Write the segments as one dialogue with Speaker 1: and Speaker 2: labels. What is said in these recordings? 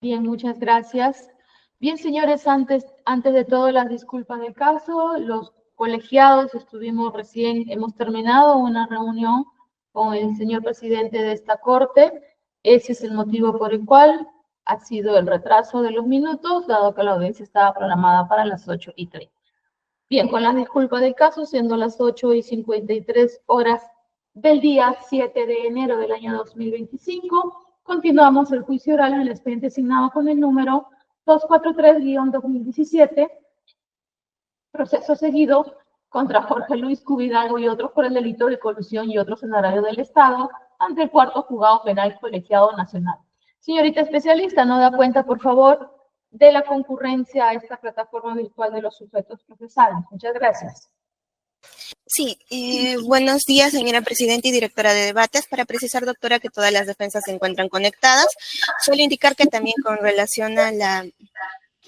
Speaker 1: Bien, muchas gracias. Bien, señores, antes de todo, las disculpas del caso. Los colegiados hemos terminado una reunión con el señor presidente de esta corte. Ese es el motivo por el cual ha sido el retraso de los minutos, dado que la audiencia estaba programada para las 8:30. Bien, con las disculpas del caso, siendo las 8:53 del día 7 de enero del año 2025, continuamos el juicio oral en el expediente asignado con el número 243-2017, proceso seguido contra Jorge Luis Cubidago y otros por el delito de colusión y otros en horario del Estado ante el cuarto juzgado penal colegiado nacional. Señorita especialista, ¿no da cuenta, por favor, de la concurrencia a esta plataforma virtual de los sujetos procesales? Muchas gracias.
Speaker 2: Sí, buenos días, señora presidenta y directora de debates. Para precisar, doctora, que todas las defensas se encuentran conectadas. Suelo indicar que también con relación a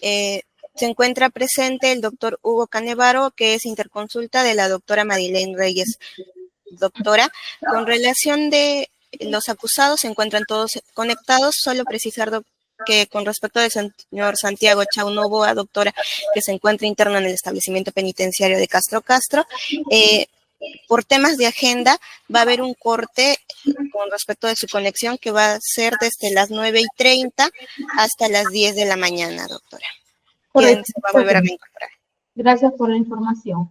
Speaker 2: se encuentra presente el doctor Hugo Canevaro, que es interconsulta de la doctora Madeleine Reyes. Doctora, con relación de los acusados, se encuentran todos conectados. Solo precisar, que con respecto del señor Santiago Chau Novoa, doctora, que se encuentra interno en el establecimiento penitenciario de Castro, por temas de agenda va a haber un corte con respecto de su conexión que va a ser desde las 9:30 hasta las 10 de la mañana, doctora.
Speaker 1: Correcto.
Speaker 2: ¿Quién se va a volver a reincorporar?
Speaker 1: Gracias por la información.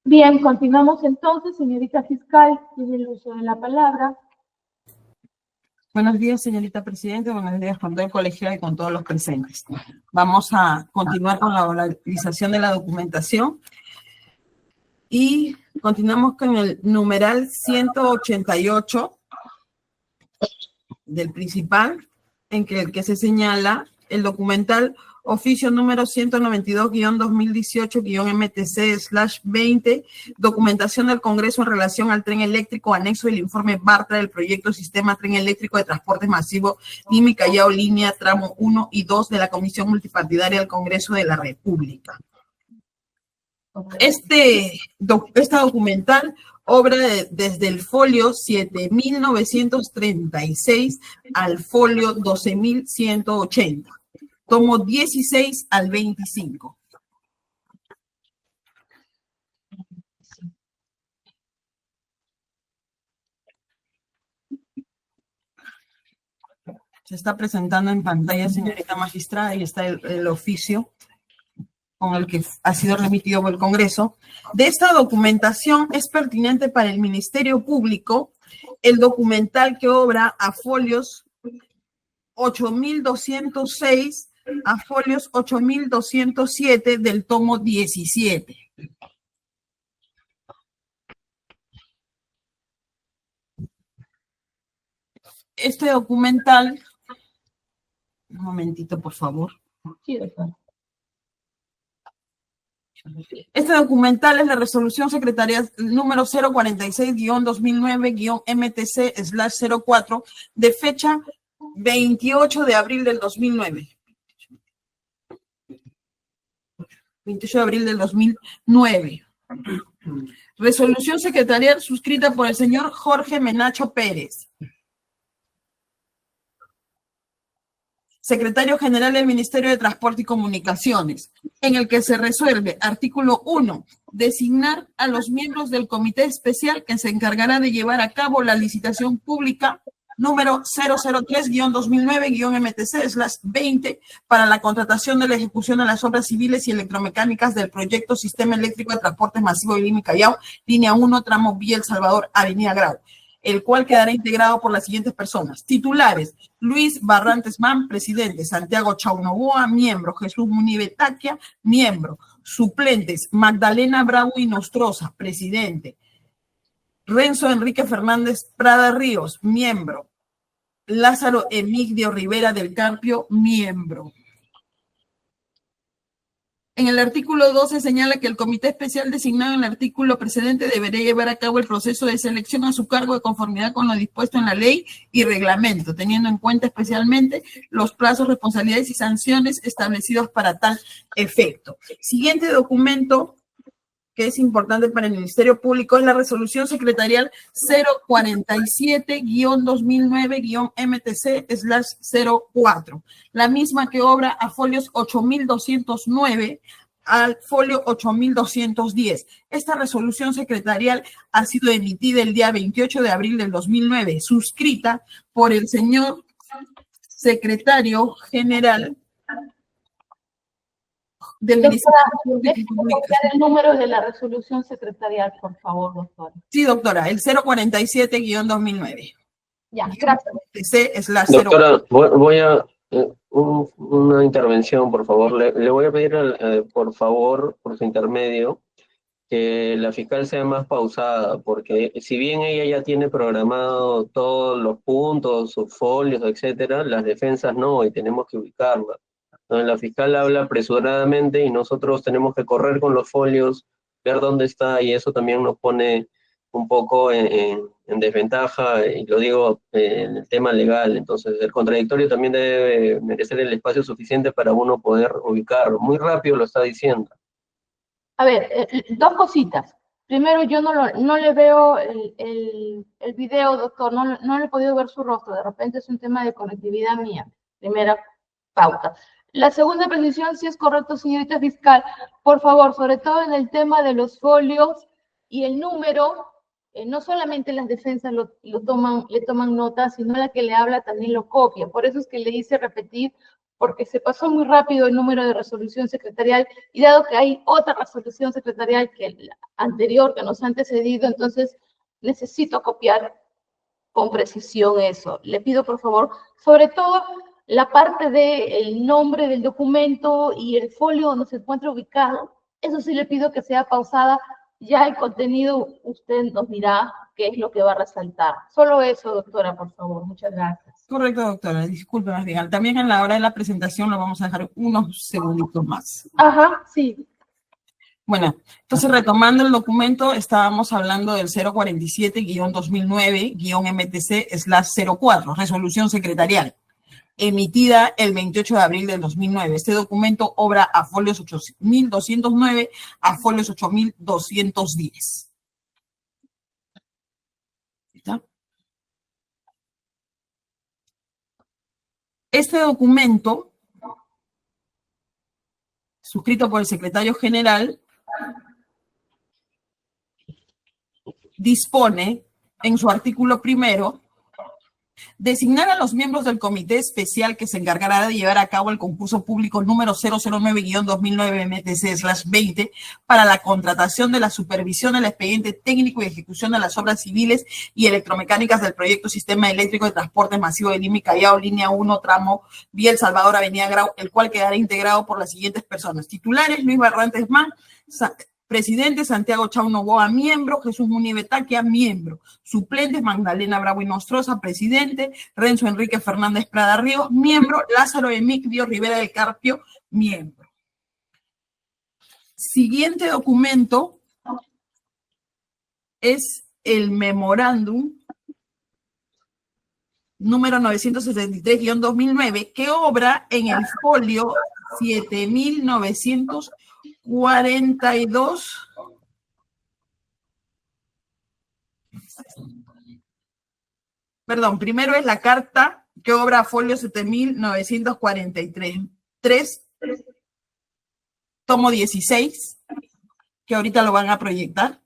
Speaker 1: Bien, continuamos entonces. Señorita fiscal, tiene el uso de la palabra.
Speaker 3: Buenos días, señorita presidenta. Buenos días con todo el colegiado y con todos los presentes. Vamos a continuar con la oralización de la documentación y continuamos con el numeral 188 del principal, en el que se señala el documental oficio número 192-2018-MTC/20, documentación del Congreso en relación al tren eléctrico, anexo del informe Bartra del proyecto Sistema Tren Eléctrico de Transporte Masivo Lima-Callao, línea tramo 1 y 2 de la Comisión Multipartidaria del Congreso de la República. Esta documental obra desde el folio 7.936 al folio 12.180. Tomo 16 al 25. Se está presentando en pantalla, señorita magistrada, y está el oficio con el que ha sido remitido por el Congreso. De esta documentación es pertinente para el Ministerio Público el documental que obra a folios 8.206 a folios 8.207 del tomo 17. Este documental, un momentito, por favor.
Speaker 1: Sí, doctora.
Speaker 3: Este documental es la resolución secretarial número 046-2009-MTC/04 de fecha 28 de abril del 2009. 28 de abril del 2009. Resolución secretarial suscrita por el señor Jorge Menacho Pérez, secretario general del Ministerio de Transporte y Comunicaciones, en el que se resuelve, artículo 1, designar a los miembros del comité especial que se encargará de llevar a cabo la licitación pública número 003-2009-MTC/20 para la contratación de la ejecución de las obras civiles y electromecánicas del proyecto Sistema Eléctrico de Transporte Masivo de Lima y Callao, línea 1, tramo Vía El Salvador, Avenida Grau, el cual quedará integrado por las siguientes personas. Titulares: Luis Barrantes Man, presidente; Santiago Chau Novoa, miembro; Jesús Munive Taquia, miembro. Suplentes: Magdalena Bravo y Nostroza, presidente; Renzo Enrique Fernández Prada Ríos, miembro; Lázaro Emigdio Rivera del Carpio, miembro. En el artículo 12 señala que el comité especial designado en el artículo precedente deberá llevar a cabo el proceso de selección a su cargo de conformidad con lo dispuesto en la ley y reglamento, teniendo en cuenta especialmente los plazos, responsabilidades y sanciones establecidos para tal efecto. Siguiente documento que es importante para el Ministerio Público, es la resolución secretarial 047-2009-MTC/04, la misma que obra a folios 8209 al folio 8210. Esta resolución secretarial ha sido emitida el día 28 de abril del 2009, suscrita por el señor secretario general del Ministerio Público.
Speaker 1: Copiar el número de la resolución secretarial, por favor, doctora.
Speaker 3: Sí, doctora, el 047-2009.
Speaker 1: Ya, gracias.
Speaker 4: Doctora, voy a una intervención, por favor. Le voy a pedir, por favor, por su intermedio, que la fiscal sea más pausada, porque si bien ella ya tiene programado todos los puntos, sus folios, etcétera, las defensas no, y tenemos que ubicarlas. Entonces, la fiscal habla apresuradamente y nosotros tenemos que correr con los folios, ver dónde está, y eso también nos pone un poco en desventaja, y lo digo en el tema legal. Entonces, el contradictorio también debe merecer el espacio suficiente para uno poder ubicarlo. Muy rápido lo está diciendo.
Speaker 1: A ver, dos cositas. Primero, yo no le veo el video, doctor, no le he podido ver su rostro, de repente es un tema de conectividad mía. Primera pauta. La segunda precisión, si es correcto, señorita fiscal, por favor, sobre todo en el tema de los folios y el número, no solamente las defensas le toman nota, sino la que le habla también lo copia. Por eso es que le hice repetir, porque se pasó muy rápido el número de resolución secretarial, y dado que hay otra resolución secretarial que la anterior, que nos ha antecedido, entonces necesito copiar con precisión eso. Le pido, por favor, sobre todo la parte del nombre del documento y el folio donde se encuentra ubicado, eso sí le pido que sea pausada. Ya el contenido, usted nos dirá qué es lo que va a resaltar. Solo eso, doctora, por favor. Muchas gracias.
Speaker 3: Correcto, doctora. Disculpe, más bien. También en la hora de la presentación lo vamos a dejar unos segunditos más.
Speaker 1: Ajá, sí.
Speaker 3: Bueno, entonces retomando el documento, estábamos hablando del 047-2009-MTC/04, resolución secretarial, emitida el 28 de abril del 2009. Este documento obra a folios 8209 a folios 8210. ¿Está? Este documento, suscrito por el secretario general, dispone en su artículo primero designar a los miembros del comité especial que se encargará de llevar a cabo el concurso público número 009-2009-MTC/20 para la contratación de la supervisión del expediente técnico y ejecución de las obras civiles y electromecánicas del proyecto Sistema Eléctrico de Transporte Masivo de Lima y Callao, línea 1, tramo Vía El Salvador, Avenida Grau, el cual quedará integrado por las siguientes personas. Titulares: Luis Barrantes Man, presidente; Santiago Chau Novoa, miembro; Jesús Munibetaquia, miembro; suplentes: Magdalena Bravo y Nostroza, presidente; Renzo Enrique Fernández Prada Ríos, miembro; Lázaro Emicvio Rivera del Carpio, miembro. Siguiente documento es el memorándum número 973-2009, que obra en el folio 7942. Perdón, primero es la carta que obra a folio 7943, tomo 16, que ahorita lo van a proyectar.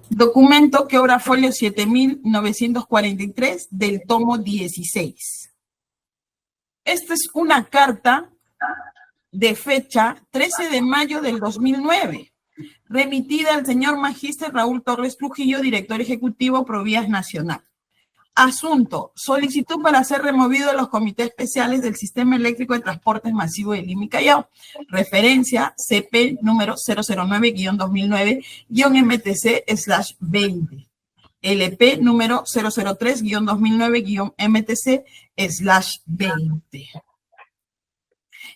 Speaker 3: Documento que obra folio 7943 del tomo 16. Esta es una carta de fecha 13 de mayo del 2009, remitida al señor magíster Raúl Torres Trujillo, director ejecutivo Provías Nacional. Asunto: solicitud para ser removido de los comités especiales del Sistema Eléctrico de Transportes Masivos de Lima y Callao. Referencia CP número 009-2009-MTC/20. LP número 003-2009-MTC/20.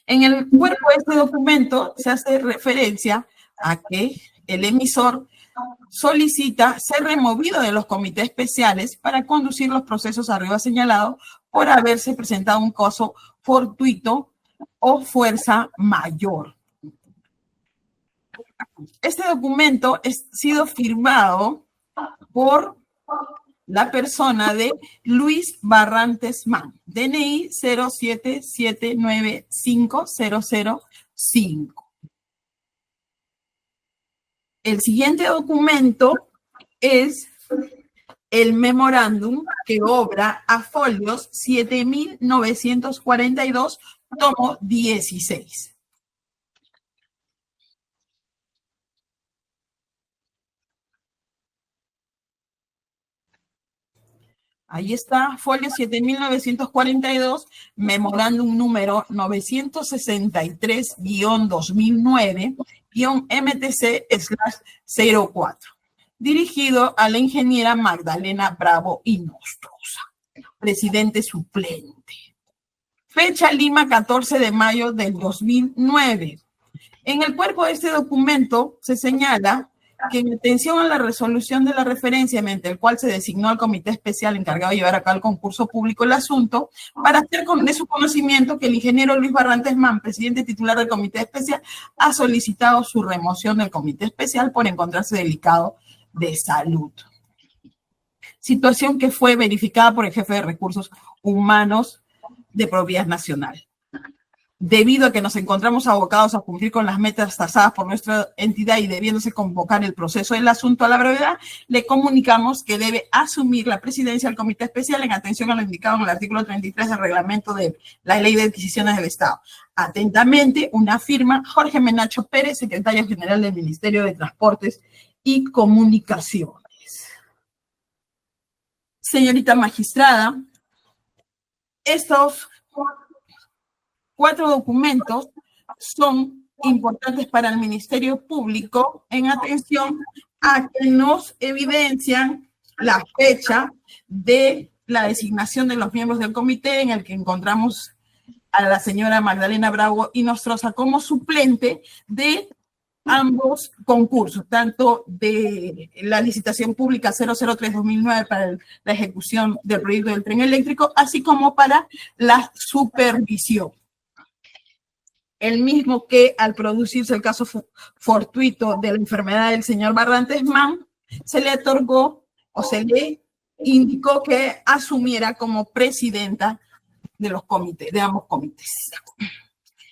Speaker 3: En el cuerpo de este documento se hace referencia a que el emisor solicita ser removido de los comités especiales para conducir los procesos arriba señalados por haberse presentado un caso fortuito o fuerza mayor. Este documento ha sido firmado por la persona de Luis Barrantes Mann, DNI 077950005. El siguiente documento es el memorándum que obra a folios 7942, tomo 16. Ahí está, folio 7942, memorándum número 963-2009-MTC/04, dirigido a la ingeniera Magdalena Bravo y Nostroza, presidente suplente. Fecha Lima, 14 de mayo del 2009. En el cuerpo de este documento se señala que en atención a la resolución de la referencia mediante el cual se designó al comité especial encargado de llevar a cabo el concurso público el asunto, para hacer de su conocimiento que el ingeniero Luis Barrantes Mann, presidente titular del comité especial, ha solicitado su remoción del comité especial por encontrarse delicado de salud. Situación que fue verificada por el jefe de recursos humanos de Provías Nacional. Debido a que nos encontramos abocados a cumplir con las metas tasadas por nuestra entidad y debiéndose convocar el proceso del asunto a la brevedad, le comunicamos que debe asumir la presidencia del comité especial en atención a lo indicado en el artículo 33 del reglamento de la Ley de Adquisiciones del Estado. Atentamente, una firma: Jorge Menacho Pérez, secretario general del Ministerio de Transportes y Comunicaciones. Señorita magistrada, estos 4 documentos son importantes para el Ministerio Público en atención a que nos evidencian la fecha de la designación de los miembros del comité, en el que encontramos a la señora Magdalena Bravo y Nostroza como suplente de ambos concursos, tanto de la licitación pública 003-2009 para la ejecución del proyecto del tren eléctrico, así como para la supervisión. El mismo que, al producirse el caso fortuito de la enfermedad del señor Barrantes Mann, se le otorgó o se le indicó que asumiera como presidenta de los comités, de ambos comités.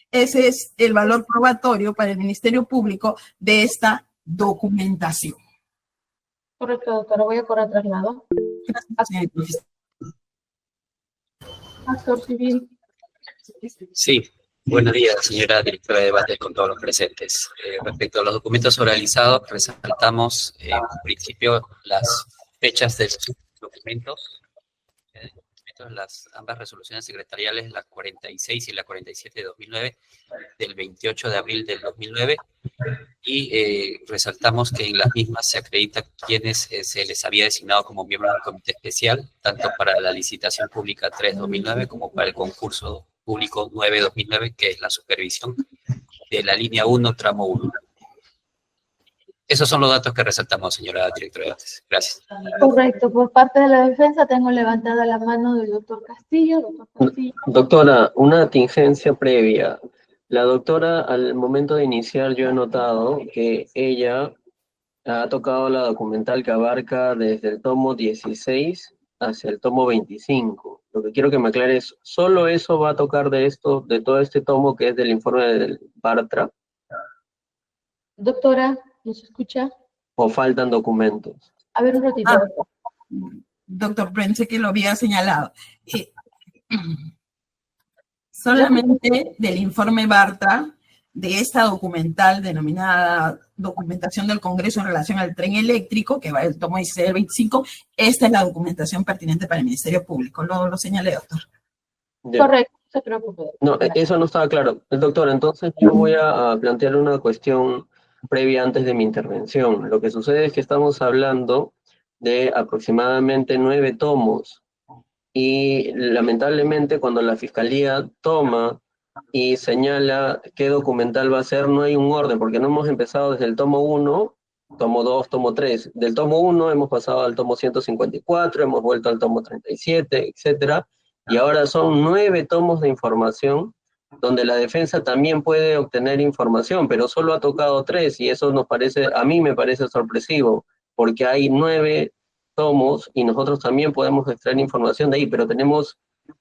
Speaker 3: Ese es el valor probatorio para el Ministerio Público de esta documentación.
Speaker 1: Correcto, doctora. Voy a correr traslado.
Speaker 3: Gracias, señorita.
Speaker 1: Actor civil.
Speaker 5: Sí. Buenos días, señora directora de debate, con todos los presentes. Respecto a los documentos oralizados, resaltamos en principio las fechas de los documentos, ambas resoluciones secretariales, la 46 y la 47 de 2009, del 28 de abril del 2009, y resaltamos que en las mismas se acredita quienes se les había designado como miembros del comité especial, tanto para la licitación pública 3-2009 como para el concurso público 9-2009, que es la supervisión de la línea 1, tramo 1. Esos son los datos que resaltamos, señora directora de debates. Gracias.
Speaker 1: Correcto. Por parte de la defensa tengo levantada la mano del doctor Castillo. Doctor Castillo.
Speaker 4: Doctora, una tingencia previa. La doctora, al momento de iniciar, yo he notado que ella ha tocado la documental que abarca desde el tomo 16 hacia el tomo 25. Lo que quiero que me aclare es, ¿solo eso va a tocar de esto, de todo este tomo que es del informe del Bartra?
Speaker 1: Doctora, ¿nos escucha?
Speaker 4: ¿O faltan documentos?
Speaker 1: A ver, un ratito.
Speaker 3: Doctor, pensé que lo había señalado. Solamente del informe Bartra de esta documental denominada Documentación del Congreso en relación al tren eléctrico, que va el tomo 16 del 25, esta es la documentación pertinente para el Ministerio Público. Lo señalé, doctor.
Speaker 1: Correcto, no se preocupe.
Speaker 4: No, eso no estaba claro. Doctor, entonces yo voy a plantear una cuestión previa antes de mi intervención. Lo que sucede es que estamos hablando de aproximadamente 9 tomos y lamentablemente cuando la Fiscalía toma y señala qué documental va a ser, no hay un orden, porque no hemos empezado desde el tomo 1, tomo 2, tomo 3. Del tomo 1 hemos pasado al tomo 154, hemos vuelto al tomo 37, etcétera, y ahora son 9 tomos de información donde la defensa también puede obtener información, pero solo ha tocado 3, y eso a mí me parece sorpresivo, porque hay 9 tomos y nosotros también podemos extraer información de ahí, pero tenemos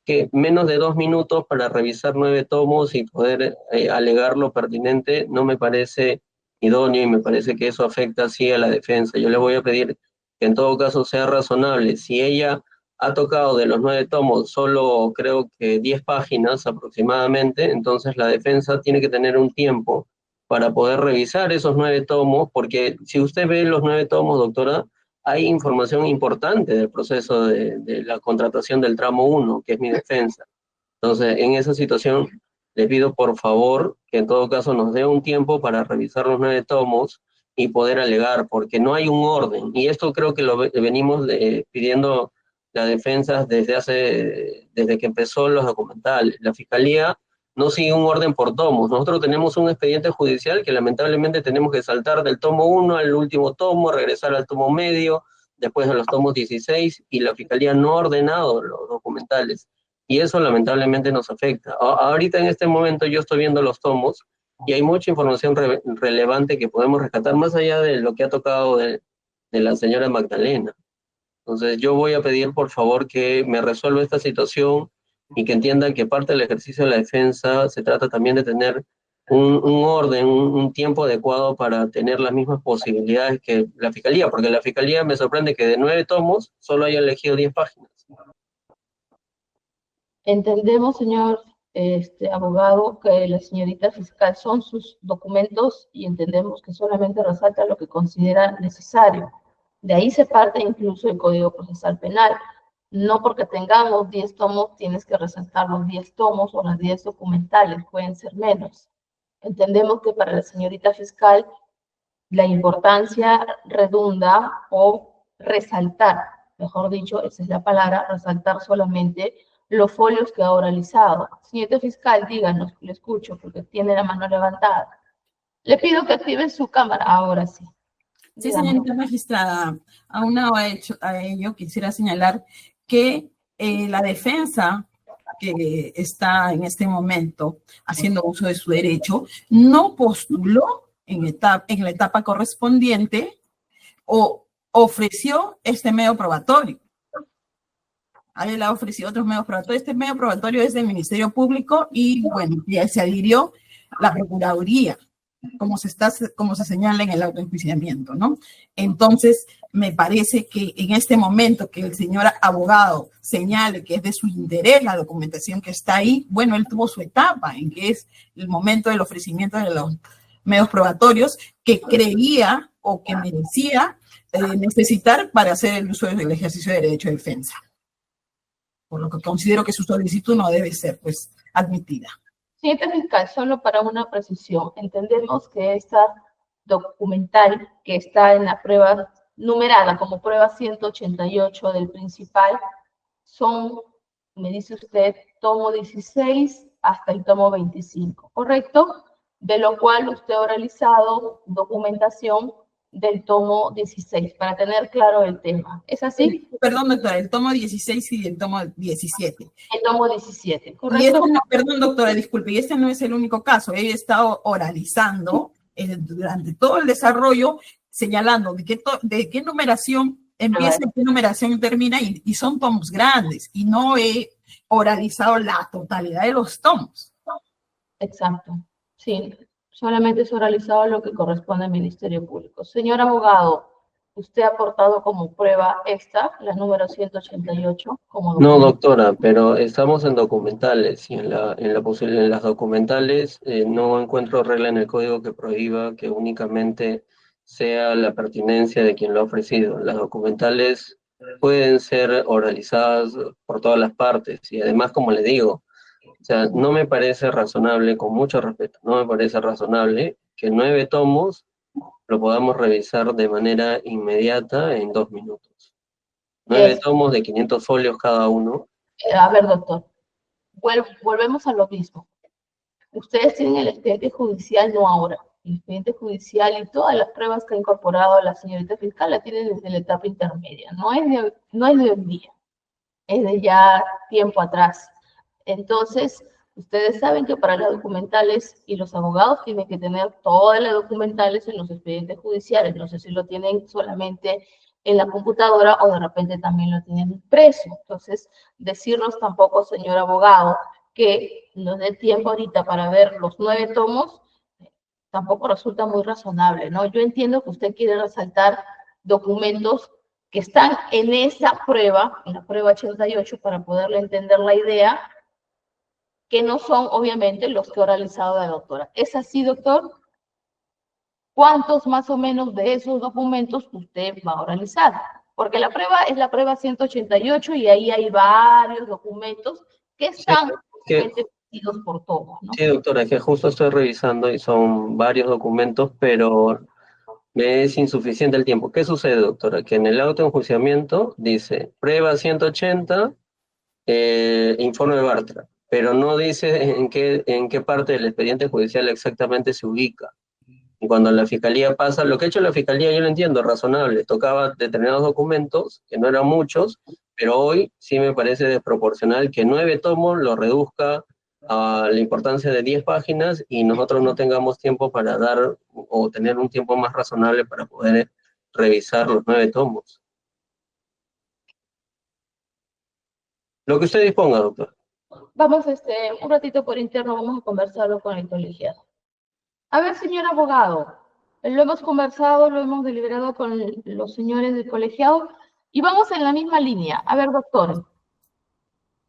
Speaker 4: que menos de 2 minutos para revisar 9 tomos y poder alegar lo pertinente. No me parece idóneo y me parece que eso afecta así a la defensa. Yo le voy a pedir que en todo caso sea razonable. Si ella ha tocado de los 9 tomos solo creo que 10 páginas aproximadamente, entonces la defensa tiene que tener un tiempo para poder revisar esos 9 tomos, porque si usted ve los 9 tomos, doctora, hay información importante del proceso de la contratación del tramo 1, que es mi defensa. Entonces, en esa situación, le pido por favor que en todo caso nos dé un tiempo para revisar los 9 tomos y poder alegar, porque no hay un orden. Y esto creo que lo venimos pidiendo la defensa desde que empezó los documentales. La Fiscalía no sigue un orden por tomos. Nosotros tenemos un expediente judicial que lamentablemente tenemos que saltar del tomo 1 al último tomo, regresar al tomo medio, después a los tomos 16, y la Fiscalía no ha ordenado los documentales. Y eso lamentablemente nos afecta. Ahorita en este momento yo estoy viendo los tomos y hay mucha información relevante que podemos rescatar más allá de lo que ha tocado de la señora Magdalena. Entonces yo voy a pedir por favor que me resuelva esta situación y que entiendan que parte del ejercicio de la defensa se trata también de tener un orden, un tiempo adecuado para tener las mismas posibilidades que la Fiscalía, porque la Fiscalía me sorprende que de 9 tomos solo haya elegido 10 páginas.
Speaker 1: Entendemos, señor abogado, que la señorita fiscal son sus documentos y entendemos que solamente resalta lo que considera necesario. De ahí se parte incluso el Código Procesal Penal. No porque tengamos 10 tomos tienes que resaltar los 10 tomos o las 10 documentales, pueden ser menos. Entendemos que para la señorita fiscal la importancia redunda o resaltar, mejor dicho, esa es la palabra, resaltar solamente los folios que ha oralizado. Señorita fiscal, díganos, le escucho porque tiene la mano levantada. Le pido que active su cámara, ahora sí.
Speaker 3: Sí, señorita magistrada, aunado a ello, quisiera señalar que la defensa que está en este momento haciendo uso de su derecho no postuló en la etapa correspondiente o ofreció este medio probatorio. A él ha ofrecido otros medios probatorios. Este medio probatorio es del Ministerio Público y, bueno, ya se adhirió la Procuraduría, como se señala en el autoenjuiciamiento, ¿no? Entonces, me parece que en este momento que el señor abogado señale que es de su interés la documentación que está ahí, bueno, él tuvo su etapa, en que es el momento del ofrecimiento de los medios probatorios que creía o que merecía necesitar para hacer el uso del ejercicio de derecho de defensa. Por lo que considero que su solicitud no debe ser, pues, admitida.
Speaker 1: Señorita fiscal, solo para una precisión, entendemos que esta documental que está en la prueba numerada como prueba 188 del principal son, me dice usted, tomo 16 hasta el tomo 25, ¿correcto? De lo cual usted ha oralizado documentación del tomo 16, para tener claro el tema. ¿Es así?
Speaker 3: Perdón, doctora, el tomo 16 y el tomo 17.
Speaker 1: El tomo 17, ¿correcto?
Speaker 3: Y esto no, perdón, doctora, disculpe, y este no es el único caso. He estado oralizando durante todo el desarrollo, señalando de qué numeración empieza y qué numeración termina, y son tomos grandes, y no he oralizado la totalidad de los tomos.
Speaker 1: Exacto, sí. Solamente es oralizado lo que corresponde al Ministerio Público. Señor abogado, usted ha aportado como prueba extra la número 188 como
Speaker 4: No,
Speaker 1: documento.
Speaker 4: doctora, pero estamos en documentales y en las documentales no encuentro regla en el código que prohíba que únicamente sea la pertinencia de quien lo ha ofrecido. Las documentales pueden ser oralizadas por todas las partes y además, como le digo, o sea, no me parece razonable, con mucho respeto, no me parece razonable que 9 tomos lo podamos revisar de manera inmediata en 2 minutos. 9 tomos de 500 folios cada uno.
Speaker 1: A ver, doctor, volvemos a lo mismo. Ustedes tienen el expediente judicial, no ahora. El expediente judicial y todas las pruebas que ha incorporado la señorita fiscal la tienen desde la etapa intermedia. No es de hoy día, es de ya tiempo atrás. Entonces, ustedes saben que para las documentales y los abogados tienen que tener todas las documentales en los expedientes judiciales. No sé si lo tienen solamente en la computadora o de repente también lo tienen impreso. Entonces, decirnos tampoco, señor abogado, que nos dé tiempo ahorita para ver los 9 tomos, tampoco resulta muy razonable, ¿no? Yo entiendo que usted quiere resaltar documentos que están en esa prueba, en la prueba 88, para poderle entender la idea, que no son obviamente los que ha realizado la doctora. ¿Es así, doctor? ¿Cuántos más o menos de esos documentos usted va a oralizar? Porque la prueba es la prueba 188 y ahí hay varios documentos que están divididos por todos, ¿no?
Speaker 4: Sí, doctora, que justo estoy revisando y son varios documentos, pero me es insuficiente el tiempo. ¿Qué sucede, doctora? Que en el auto de enjuiciamiento dice prueba 180, informe de Bartra, pero no dice en qué parte del expediente judicial exactamente se ubica. Y cuando la fiscalía pasa, lo que ha hecho la fiscalía yo lo entiendo, razonable, tocaba determinados documentos, que no eran muchos, pero hoy sí me parece desproporcional que 9 tomos lo reduzca a la importancia de 10 páginas y nosotros no tengamos tiempo para dar o tener un tiempo más razonable para poder revisar los 9 tomos. Lo que usted disponga, doctor.
Speaker 1: Vamos, un ratito por interno, vamos a conversarlo con el colegiado. A ver, señor abogado, lo hemos conversado, lo hemos deliberado con los señores del colegiado y vamos en la misma línea. A ver, doctor,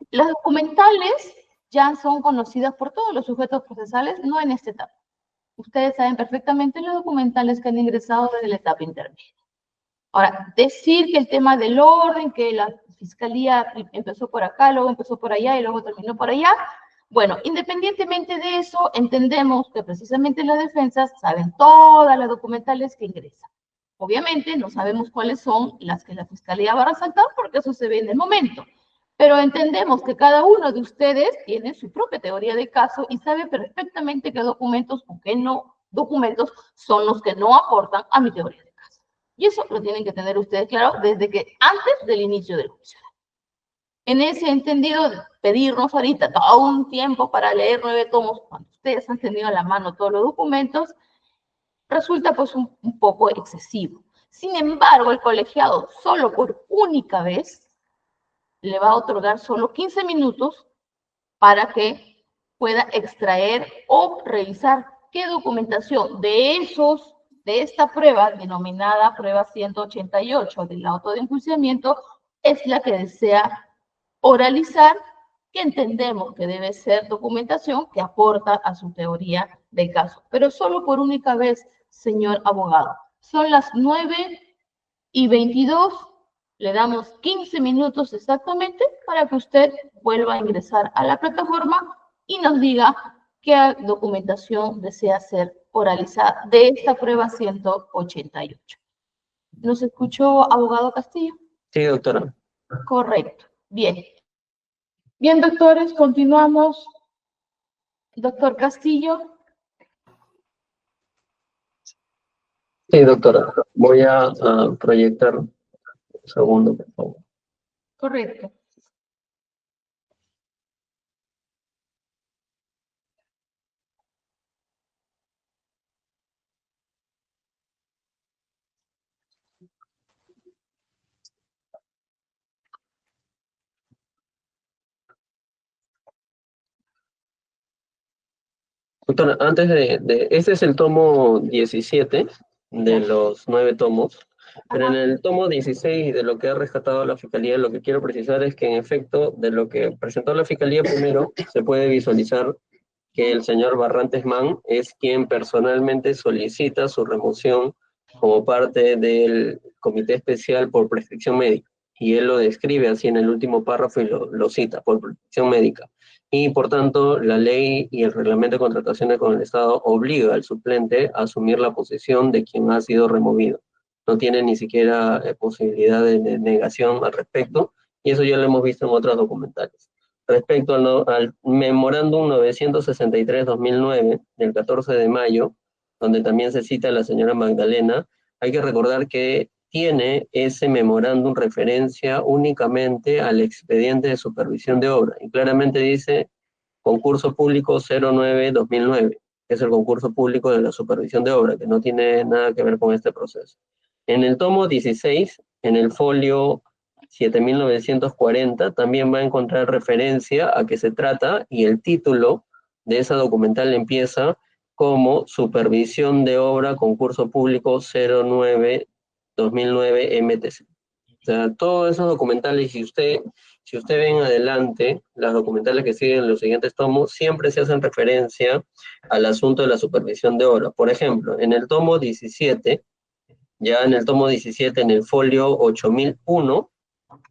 Speaker 1: las documentales ya son conocidas por todos los sujetos procesales, no en esta etapa. Ustedes saben perfectamente los documentales que han ingresado desde la etapa intermedia. Ahora, decir que el tema del orden, que la fiscalía empezó por acá, luego empezó por allá y luego terminó por allá, bueno, independientemente de eso, entendemos que precisamente las defensas saben todas las documentales que ingresan. Obviamente no sabemos cuáles son las que la fiscalía va a resaltar porque eso se ve en el momento. Pero entendemos que cada uno de ustedes tiene su propia teoría de caso y sabe perfectamente qué documentos o qué no documentos son los que no aportan a mi teoría de caso. Y eso lo tienen que tener ustedes claro desde que antes del inicio del juicio. En ese entendido, pedirnos ahorita todo un tiempo para leer 9 tomos, cuando ustedes han tenido a la mano todos los documentos, resulta pues un poco excesivo. Sin embargo, el colegiado solo por única vez le va a otorgar solo 15 minutos para que pueda extraer o revisar qué documentación de esta prueba, denominada prueba 188 del auto de enjuiciamiento, es la que desea oralizar, que entendemos que debe ser documentación que aporta a su teoría del caso. Pero solo por única vez, señor abogado. Son las 9:22. Le damos 15 minutos exactamente para que usted vuelva a ingresar a la plataforma y nos diga qué documentación desea ser oralizada de esta prueba 188. ¿Nos escuchó, abogado Castillo?
Speaker 4: Sí, doctora.
Speaker 1: Correcto. Bien. Bien, doctores, continuamos. Doctor Castillo.
Speaker 4: Sí, doctora. Voy a proyectar un segundo, por favor.
Speaker 1: Correcto.
Speaker 4: Doctora, antes este es el tomo 17 de los 9 tomos. Pero en el tomo 16 de lo que ha rescatado la Fiscalía, lo que quiero precisar es que en efecto de lo que presentó la Fiscalía primero, se puede visualizar que el señor Barrantes Man es quien personalmente solicita su remoción como parte del Comité Especial por Prescripción Médica. Y él lo describe así en el último párrafo y lo cita, por prescripción médica. Y por tanto, la ley y el reglamento de contrataciones con el Estado obliga al suplente a asumir la posición de quien ha sido removido. No tiene ni siquiera posibilidad de negación al respecto, y eso ya lo hemos visto en otros documentales. Respecto al memorándum 963-2009, del 14 de mayo, donde también se cita a la señora Magdalena, hay que recordar que tiene ese memorándum referencia únicamente al expediente de supervisión de obra, y claramente dice concurso público 09-2009, que es el concurso público de la supervisión de obra, que no tiene nada que ver con este proceso. En el tomo 16, en el folio 7940, también va a encontrar referencia a qué se trata, y el título de esa documental empieza como Supervisión de Obra Concurso Público 09-2009 MTC. O sea, todos esos documentales, si usted ve en adelante, las documentales que siguen los siguientes tomos, siempre se hacen referencia al asunto de la supervisión de obra. Por ejemplo, en el tomo 17, ya en el tomo 17, en el folio 8001,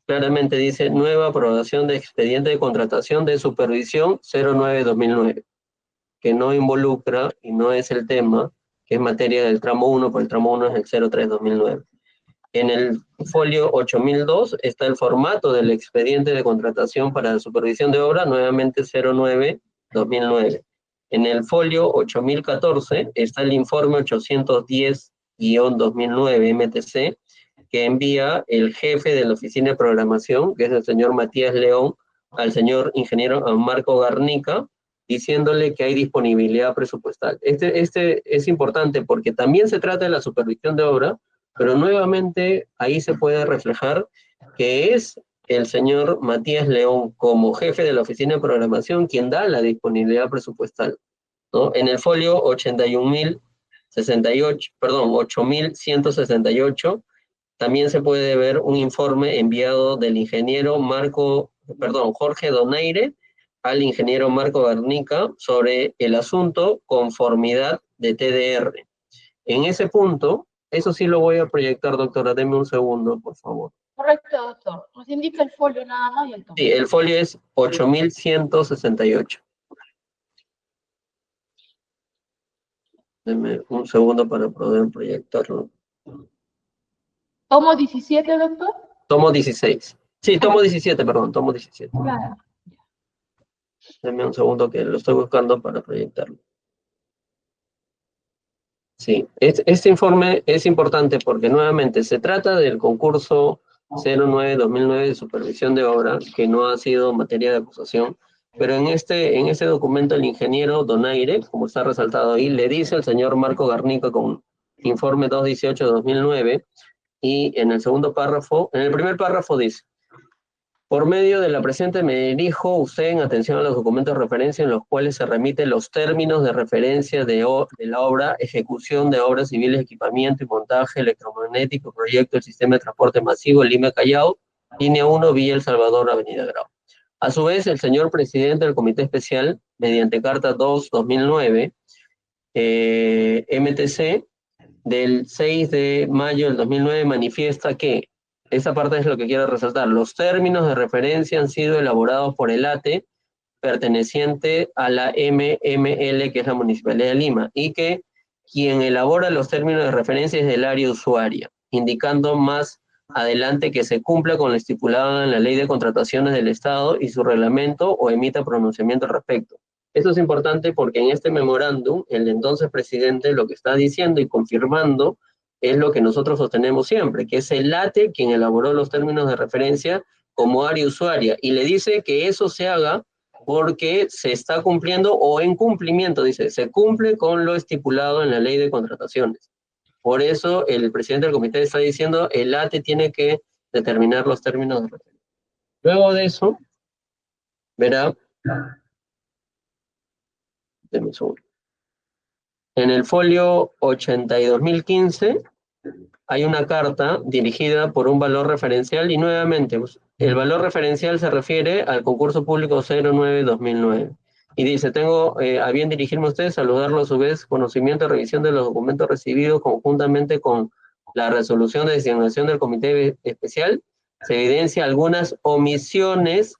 Speaker 4: claramente dice nueva aprobación de expediente de contratación de supervisión 09-2009, que no involucra y no es el tema, que es materia del tramo 1, porque el tramo 1 es el 03-2009. En el folio 8002 está el formato del expediente de contratación para la supervisión de obra, nuevamente 09-2009. En el folio 8014 está el informe 810-2009 MTC, que envía el jefe de la oficina de programación, que es el señor Matías León, al señor ingeniero Marco Garnica, diciéndole que hay disponibilidad presupuestal. Este es importante porque también se trata de la supervisión de obra, pero nuevamente ahí se puede reflejar que es el señor Matías León, como jefe de la oficina de programación, quien da la disponibilidad presupuestal, ¿no? En el folio 8168, también se puede ver un informe enviado del ingeniero Jorge Donaire al ingeniero Marco Garnica sobre el asunto conformidad de TDR. En ese punto, eso sí lo voy a proyectar, doctora, deme un segundo, por favor.
Speaker 1: Correcto, doctor. Nos indica el folio nada más y el tomo.
Speaker 4: Sí, el folio es 8168. Deme un segundo para poder proyectarlo.
Speaker 1: ¿Tomo 17, doctor?
Speaker 4: Tomo 16. Sí, tomo 17, perdón, tomo 17.
Speaker 1: Claro.
Speaker 4: Deme un segundo que lo estoy buscando para proyectarlo. Sí, este informe es importante porque nuevamente se trata del concurso 09-2009 de supervisión de obra, que no ha sido materia de acusación, pero en este documento el ingeniero Donaire, como está resaltado ahí, le dice al señor Marco Garnica con informe 218-2009, y en el segundo párrafo, en el primer párrafo dice: por medio de la presente me dirijo usted en atención a los documentos de referencia en los cuales se remiten los términos de referencia de la obra, ejecución de obras civiles, equipamiento y montaje electromagnético, proyecto del sistema de transporte masivo Lima Callao, línea 1, Villa El Salvador, Avenida Grau. A su vez, el señor presidente del Comité Especial, mediante carta 2-2009, MTC, del 6 de mayo del 2009, manifiesta que, esta parte es lo que quiero resaltar, los términos de referencia han sido elaborados por el ATE perteneciente a la MML, que es la Municipalidad de Lima, y que quien elabora los términos de referencia es del área usuaria, indicando más adelante que se cumpla con lo estipulado en la Ley de Contrataciones del Estado y su reglamento o emita pronunciamiento al respecto. Esto es importante porque en este memorándum, el entonces presidente lo que está diciendo y confirmando es lo que nosotros sostenemos siempre, que es el ATE quien elaboró los términos de referencia como área usuaria, y le dice que eso se haga porque se está cumpliendo o en cumplimiento, dice, se cumple con lo estipulado en la Ley de Contrataciones. Por eso el presidente del comité está diciendo el ATE tiene que determinar los términos de referencia. Luego de eso, verá, en el folio 82.015 hay una carta dirigida por un valor referencial y nuevamente el valor referencial se refiere al concurso público 09-2009. Y dice, tengo a bien dirigirme a ustedes, saludarlo a su vez, conocimiento y revisión de los documentos recibidos conjuntamente con la resolución de designación del comité especial. Se evidencia algunas omisiones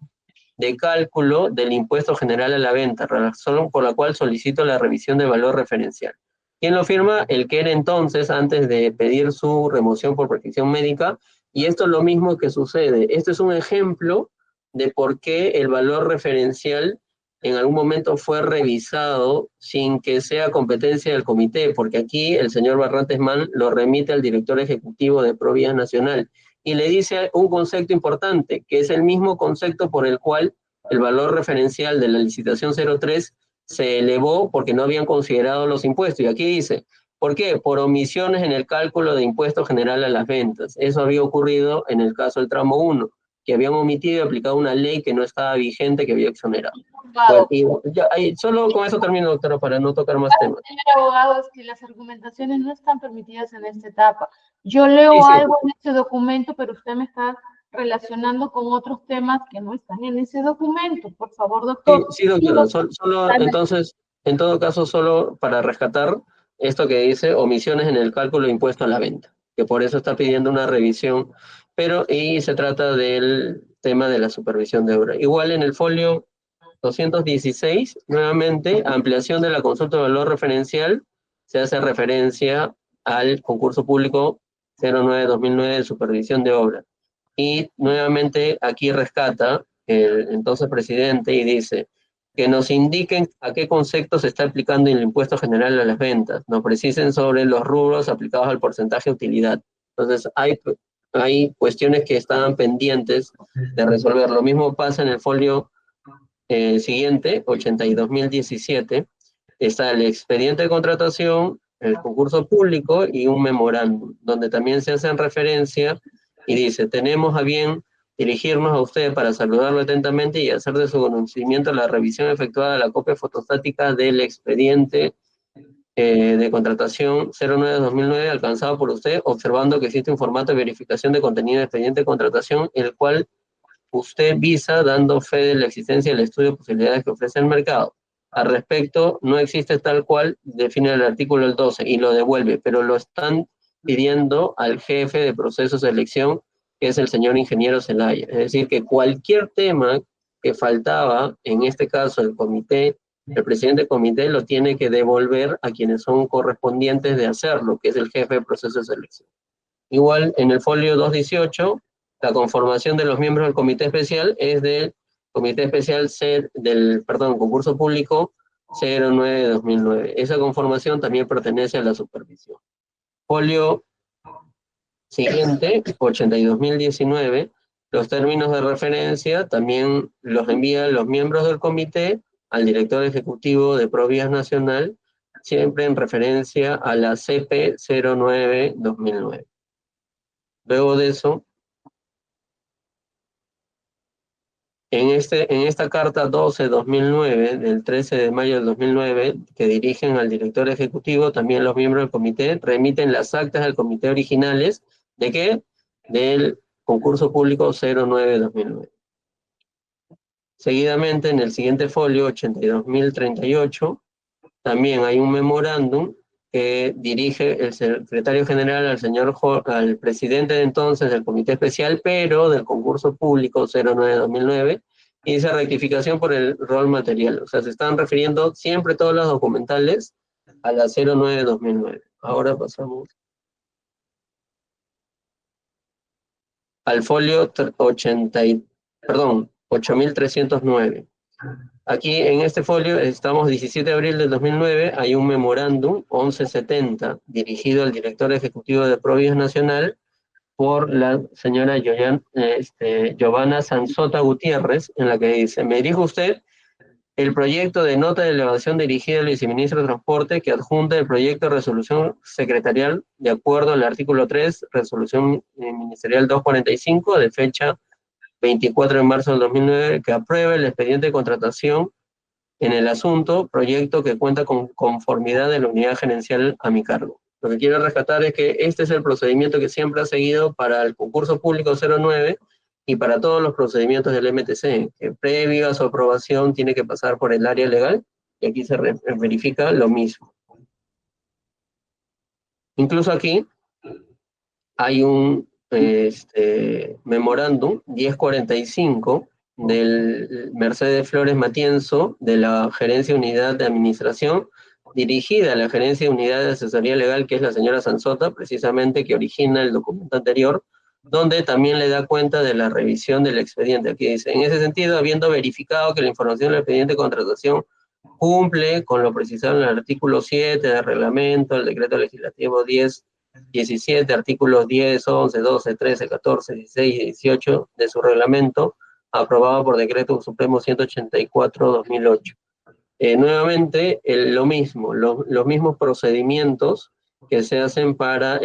Speaker 4: de cálculo del impuesto general a la venta, razón por la cual solicito la revisión del valor referencial. ¿Quién lo firma? El que era entonces, antes de pedir su remoción por prescripción médica, y esto es lo mismo que sucede. Este es un ejemplo de por qué el valor referencial en algún momento fue revisado sin que sea competencia del comité, porque aquí el señor Barrantes Man lo remite al director ejecutivo de Provías Nacional y le dice un concepto importante, que es el mismo concepto por el cual el valor referencial de la licitación 03 se elevó porque no habían considerado los impuestos. Y aquí dice, ¿por qué? Por omisiones en el cálculo de impuesto general a las ventas. Eso había ocurrido en el caso del tramo 1, que habían omitido y aplicado una ley que no estaba vigente, que había exonerado. Bueno, y ya, solo con eso termino, doctora, para no tocar más temas.
Speaker 1: Señor abogado, es que las argumentaciones no están permitidas en esta etapa. Yo leo
Speaker 4: Sí, sí.
Speaker 1: algo en este documento, pero usted me está relacionando con otros temas que no están en ese documento. Por favor, doctor.
Speaker 4: Sí, doctora, solo entonces, en todo caso, solo para rescatar esto que dice omisiones en el cálculo de impuesto a la venta, que por eso está pidiendo una revisión, pero y se trata del tema de la supervisión de obra. Igual en el folio 216, nuevamente, ampliación de la consulta de valor referencial, se hace referencia al concurso público 09-2009 de supervisión de obra. Y nuevamente aquí rescata el entonces presidente y dice que nos indiquen a qué concepto se está aplicando el impuesto general a las ventas, nos precisen sobre los rubros aplicados al porcentaje de utilidad. Entonces hay cuestiones que estaban pendientes de resolver. Lo mismo pasa en el folio siguiente, 82.017, está el expediente de contratación, el concurso público y un memorándum, donde también se hacen referencia y dice, tenemos a bien dirigirnos a usted para saludarlo atentamente y hacer de su conocimiento la revisión efectuada de la copia fotostática del expediente de contratación 09-2009 alcanzado por usted, observando que existe un formato de verificación de contenido de expediente de contratación, el cual usted visa dando fe de la existencia del estudio de posibilidades que ofrece el mercado. Al respecto, no existe tal cual, define el artículo 12 y lo devuelve, pero lo están pidiendo al jefe de proceso de selección, que es el señor ingeniero Zelaya. Es decir, que cualquier tema que faltaba, en este caso el comité, el presidente del comité lo tiene que devolver a quienes son correspondientes de hacerlo, que es el jefe de proceso de selección. Igual, en el folio 218, la conformación de los miembros del comité especial es del comité especial concurso público 09-2009. Esa conformación también pertenece a la supervisión. Folio siguiente, 82.019, los términos de referencia también los envían los miembros del comité al director ejecutivo de Provías Nacional, siempre en referencia a la CP 09-2009. Luego de eso, en esta carta 12-2009, del 13 de mayo del 2009, que dirigen al director ejecutivo, también los miembros del comité remiten las actas del comité originales, ¿de qué? Del concurso público 09-2009. Seguidamente, en el siguiente folio, 82.038, también hay un memorándum que dirige el secretario general al presidente de entonces del comité especial, pero del concurso público 09-2009, y dice rectificación por el rol material. O sea, se están refiriendo siempre todos los documentales a la 09-2009. Ahora pasamos al folio 8.309. Aquí en este folio estamos 17 de abril del 2009, hay un memorándum 1170 dirigido al director ejecutivo de Provías Nacional por la señora Giovanna Sansota Gutiérrez, en la que dice, me dirijo a usted el proyecto de nota de elevación dirigida al viceministro de Transporte que adjunta el proyecto de resolución secretarial de acuerdo al artículo 3, resolución ministerial 245 de fecha 24 de marzo del 2009, que aprueba el expediente de contratación en el asunto, proyecto que cuenta con conformidad de la unidad gerencial a mi cargo. Lo que quiero rescatar es que este es el procedimiento que siempre ha seguido para el concurso público 09 y para todos los procedimientos del MTC, que previo a su aprobación tiene que pasar por el área legal, y aquí se verifica lo mismo. Incluso aquí hay un memorándum 1045 del Mercedes Flores Matienzo, de la Gerencia Unidad de Administración, dirigida a la Gerencia de Unidad de Asesoría Legal, que es la señora Sansota, precisamente, que origina el documento anterior, donde también le da cuenta de la revisión del expediente. Aquí dice, en ese sentido, habiendo verificado que la información del expediente de contratación cumple con lo precisado en el artículo 7 del reglamento, el decreto legislativo 10-17, artículos 10, 11, 12, 13, 14, 16 y 18 de su reglamento, aprobado por decreto supremo 184/2008. Nuevamente, lo mismo, los mismos procedimientos que se hacen para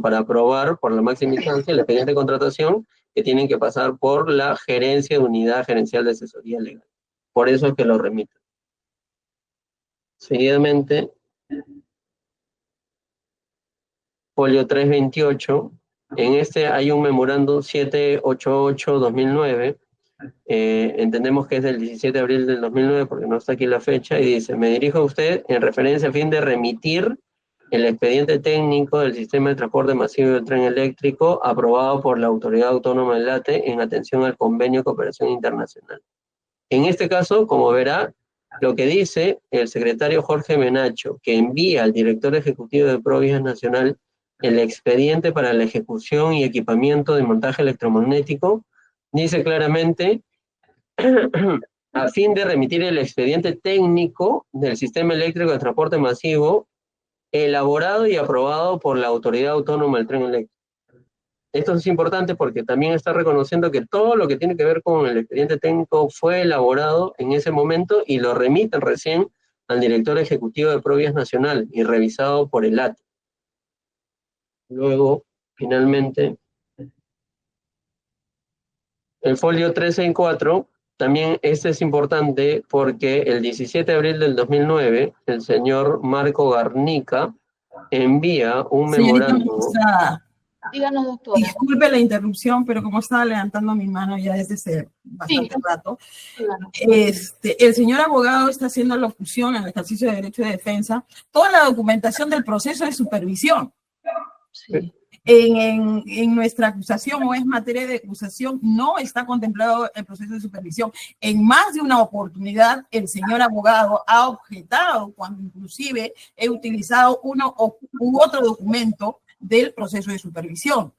Speaker 4: para aprobar por la máxima instancia el expediente de contratación, que tienen que pasar por la gerencia de unidad gerencial de asesoría legal. Por eso es que lo remiten. Seguidamente, folio 328, en este hay un memorándum 788/2009, entendemos que es del 17 de abril del 2009 porque no está aquí la fecha, y dice, me dirijo a usted en referencia a fin de remitir el expediente técnico del sistema de transporte masivo del tren eléctrico aprobado por la Autoridad Autónoma del ATE en atención al convenio de cooperación internacional. En este caso, como verá, lo que dice el secretario Jorge Menacho, que envía al director ejecutivo de Provías Nacional el expediente para la ejecución y equipamiento de montaje electromagnético, dice claramente, a fin de remitir el expediente técnico del sistema eléctrico de transporte masivo, elaborado y aprobado por la Autoridad Autónoma del Tren Eléctrico. Esto es importante porque también está reconociendo que todo lo que tiene que ver con el expediente técnico fue elaborado en ese momento y lo remiten recién al director ejecutivo de Provías Nacional y revisado por el ATE. Luego, finalmente, el folio 364, también este es importante porque el 17 de abril del 2009, el señor Marco Garnica envía un memorándum.
Speaker 1: Díganos, doctora.
Speaker 3: Disculpe la interrupción, pero como estaba levantando mi mano ya desde hace bastante rato, el señor abogado está haciendo locución en el ejercicio de derecho de defensa, toda la documentación del proceso de supervisión.
Speaker 1: Sí.
Speaker 3: En nuestra acusación o es materia de acusación, no está contemplado el proceso de supervisión. En más de una oportunidad, el señor abogado ha objetado cuando inclusive he utilizado uno u otro documento del proceso de supervisión.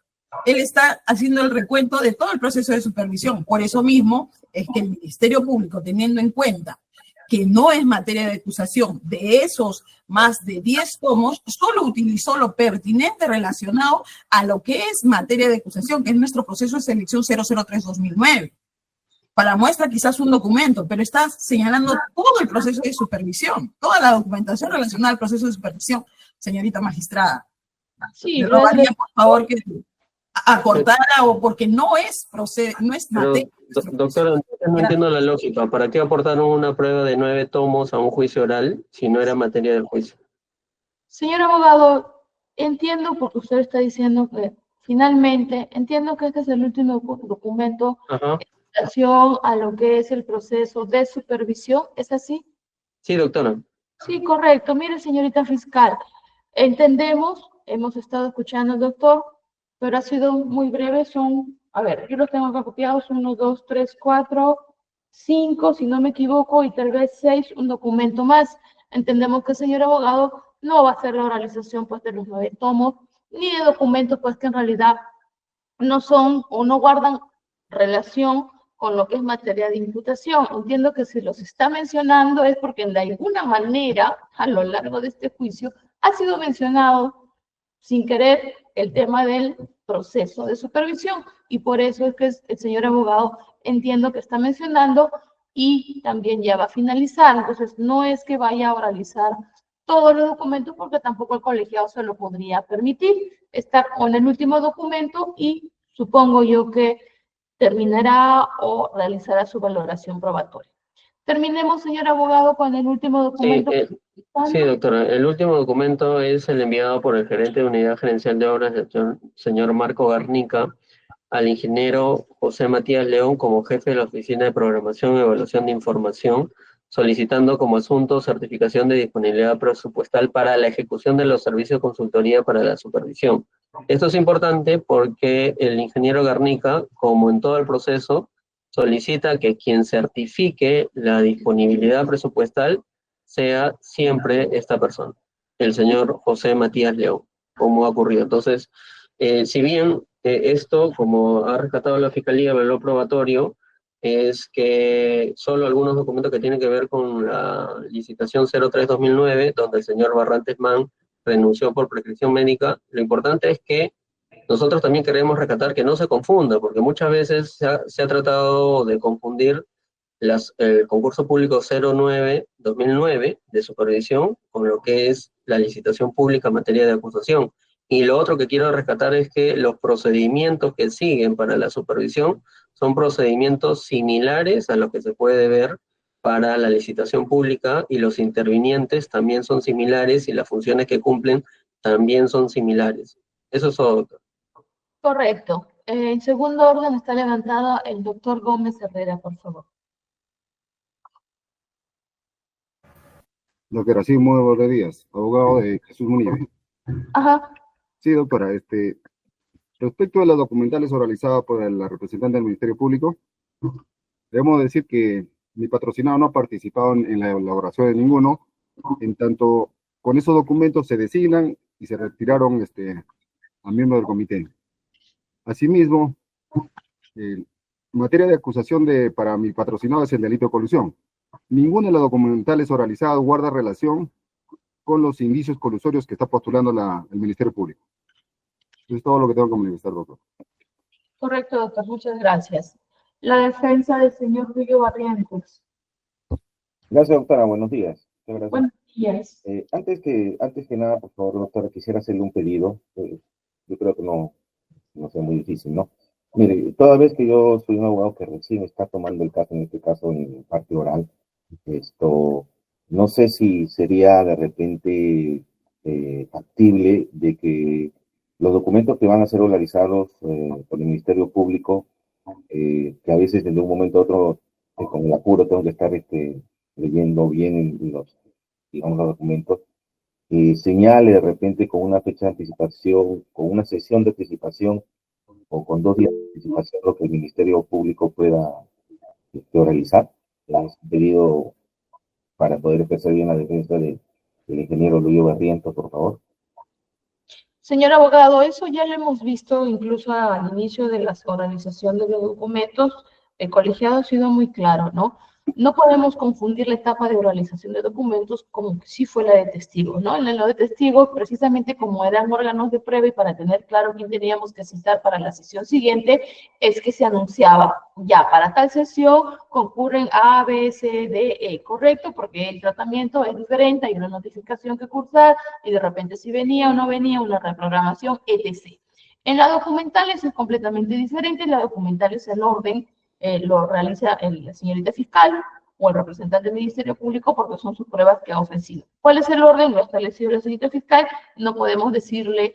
Speaker 3: Él está haciendo el recuento de todo el proceso de supervisión. Por eso mismo es que el Ministerio Público, teniendo en cuenta que no es materia de acusación, de esos más de 10 tomos, solo utilizó lo pertinente relacionado a lo que es materia de acusación, que es nuestro proceso de selección 003-2009. Para muestra quizás un documento, pero está señalando todo el proceso de supervisión, toda la documentación relacionada al proceso de supervisión, señorita magistrada.
Speaker 1: Sí,
Speaker 3: le rogaría, por favor, que acortara o porque no es materia.
Speaker 4: Doctora, no entiendo la lógica. ¿Para qué aportaron una prueba de 9 tomos a un juicio oral si no era materia del juicio?
Speaker 1: Señor abogado, entiendo porque usted está diciendo que finalmente, entiendo que este es el último documento en relación a lo que es el proceso de supervisión, ¿es así?
Speaker 4: Sí, doctora.
Speaker 1: Sí, correcto. Mire, señorita fiscal, entendemos, hemos estado escuchando al doctor, pero ha sido muy breve, son, a ver, yo los tengo acá copiados, 1, 2, 3, 4, 5, si no me equivoco, y tal vez 6, un documento más. Entendemos que el señor abogado no va a hacer la oralización pues de los 9 tomos, ni de documentos pues que en realidad no son o no guardan relación con lo que es materia de imputación. Entiendo que si los está mencionando es porque de alguna manera a lo largo de este juicio ha sido mencionado sin querer el tema del proceso de supervisión y por eso es que el señor abogado entiendo que está mencionando y también ya va a finalizar. Entonces no es que vaya a oralizar todos los documentos porque tampoco el colegiado se lo podría permitir. Está con el último documento y supongo yo que terminará o realizará su valoración probatoria. Terminemos, señor abogado, con el último documento.
Speaker 4: Sí, doctora. El último documento es el enviado por el gerente de Unidad Gerencial de Obras, el señor Marco Garnica, al ingeniero José Matías León como jefe de la Oficina de Programación y Evaluación de Información, solicitando como asunto certificación de disponibilidad presupuestal para la ejecución de los servicios de consultoría para la supervisión. Esto es importante porque el ingeniero Garnica, como en todo el proceso, solicita que quien certifique la disponibilidad presupuestal sea siempre esta persona, el señor José Matías León, como ha ocurrido. Entonces, si bien esto, como ha rescatado la Fiscalía, valor probatorio, es que solo algunos documentos que tienen que ver con la licitación 03-2009, donde el señor Barrantes Man renunció por prescripción médica, lo importante es que nosotros también queremos rescatar que no se confunda, porque muchas veces se ha tratado de confundir el concurso público 09-2009 de supervisión con lo que es la licitación pública en materia de acusación. Y lo otro que quiero rescatar es que los procedimientos que siguen para la supervisión son procedimientos similares a los que se puede ver para la licitación pública, y los intervinientes también son similares y las funciones que cumplen también son similares. Eso es todo, doctor.
Speaker 1: Correcto. En segundo orden está levantado el doctor Gómez Herrera, por favor.
Speaker 6: Doctora, sí, muy buenos días. Abogado de Jesús Munive.
Speaker 1: Ajá.
Speaker 6: Sí, doctora, respecto a las documentales oralizadas por la representante del Ministerio Público, debemos decir que mi patrocinado no ha participado en la elaboración de ninguno, en tanto con esos documentos se designan y se retiraron a miembros del comité. Asimismo, en materia de acusación para mi patrocinado es el delito de colusión. Ninguna de las documentales oralizadas guarda relación con los indicios colusorios que está postulando el Ministerio Público. Eso es todo lo que tengo que manifestar, doctor.
Speaker 1: Correcto, doctor. Muchas gracias. La defensa del señor Julio Barrientos.
Speaker 7: Gracias, doctora. Buenos días. Gracias.
Speaker 1: Buenos días.
Speaker 7: Antes que nada, por favor, doctora, quisiera hacerle un pedido. Yo creo que no sea muy difícil, ¿no? Mire, toda vez que yo soy un abogado que recién está tomando el caso, en este caso en parte oral, no sé si sería de repente factible de que los documentos que van a ser oralizados por el Ministerio Público, que a veces de un momento a otro, con el apuro, tengo que estar leyendo bien los documentos, señale de repente con una fecha de anticipación, con una sesión de anticipación o con 2 días de anticipación lo que el Ministerio Público pueda oralizar. Es un pedido para poder empezar bien la defensa del ingeniero Luis Barrientos, por favor.
Speaker 1: Señor abogado, eso ya lo hemos visto incluso al inicio de la oralización de los documentos. El colegiado ha sido muy claro, ¿no? No podemos confundir la etapa de oralización de documentos como que sí fue la de testigos, ¿no? En lo de testigos, precisamente como eran órganos de prueba y para tener claro quién teníamos que citar para la sesión siguiente, es que se anunciaba, ya para tal sesión concurren A, B, C, D, E, correcto, porque el tratamiento es diferente, hay una notificación que cursar y de repente si venía o no venía una reprogramación, etc. En la documentales es completamente diferente, en la documental es el orden, lo realiza la señorita fiscal o el representante del Ministerio Público porque son sus pruebas que ha ofrecido. ¿Cuál es el orden? Lo ha establecido la señorita fiscal, no podemos decirle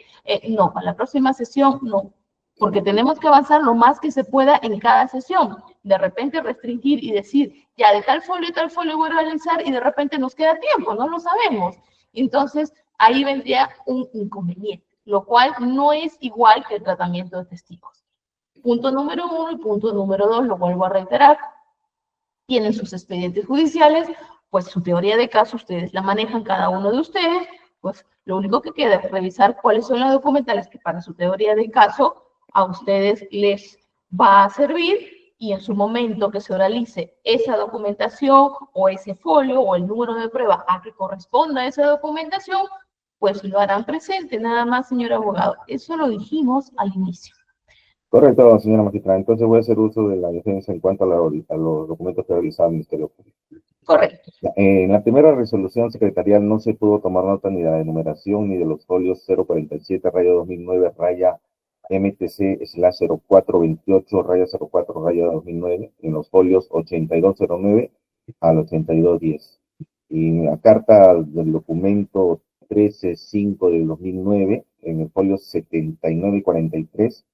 Speaker 1: no, para la próxima sesión no, porque tenemos que avanzar lo más que se pueda en cada sesión. De repente restringir y decir, ya de tal folio voy a realizar y de repente nos queda tiempo, no lo sabemos. Entonces, ahí vendría un inconveniente, lo cual no es igual que el tratamiento de testigos. Punto número 1 y punto número 2, lo vuelvo a reiterar, tienen sus expedientes judiciales, pues su teoría de caso ustedes la manejan cada uno de ustedes, pues lo único que queda es revisar cuáles son las documentales que para su teoría de caso a ustedes les va a servir y en su momento que se oralice esa documentación o ese folio o el número de prueba a que corresponda a esa documentación, pues lo harán presente, nada más, señor abogado. Eso lo dijimos al inicio.
Speaker 7: Correcto, señora magistrada. Entonces voy a hacer uso de la defensa en cuanto a los documentos que ha realizado el Ministerio Público.
Speaker 1: Correcto.
Speaker 7: En la primera resolución secretarial no se pudo tomar nota ni de la enumeración ni de los folios 047-2009 MTC/0428-04-2009 en los folios 8209 al 8210. Y en la carta del documento 13.5 del 2009, en el folio 7943,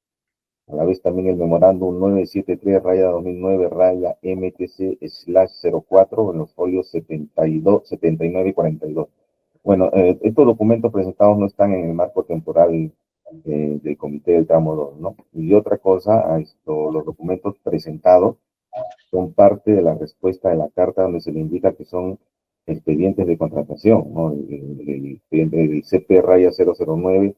Speaker 7: a la vez también el memorándum 973-2009-MTC/04 en los folios 72, 79 y 42. Bueno, estos documentos presentados no están en el marco temporal del Comité del Tramo 2, ¿no? Y otra cosa, los documentos presentados son parte de la respuesta de la carta donde se le indica que son expedientes de contratación, ¿no? El expediente del CP raya 009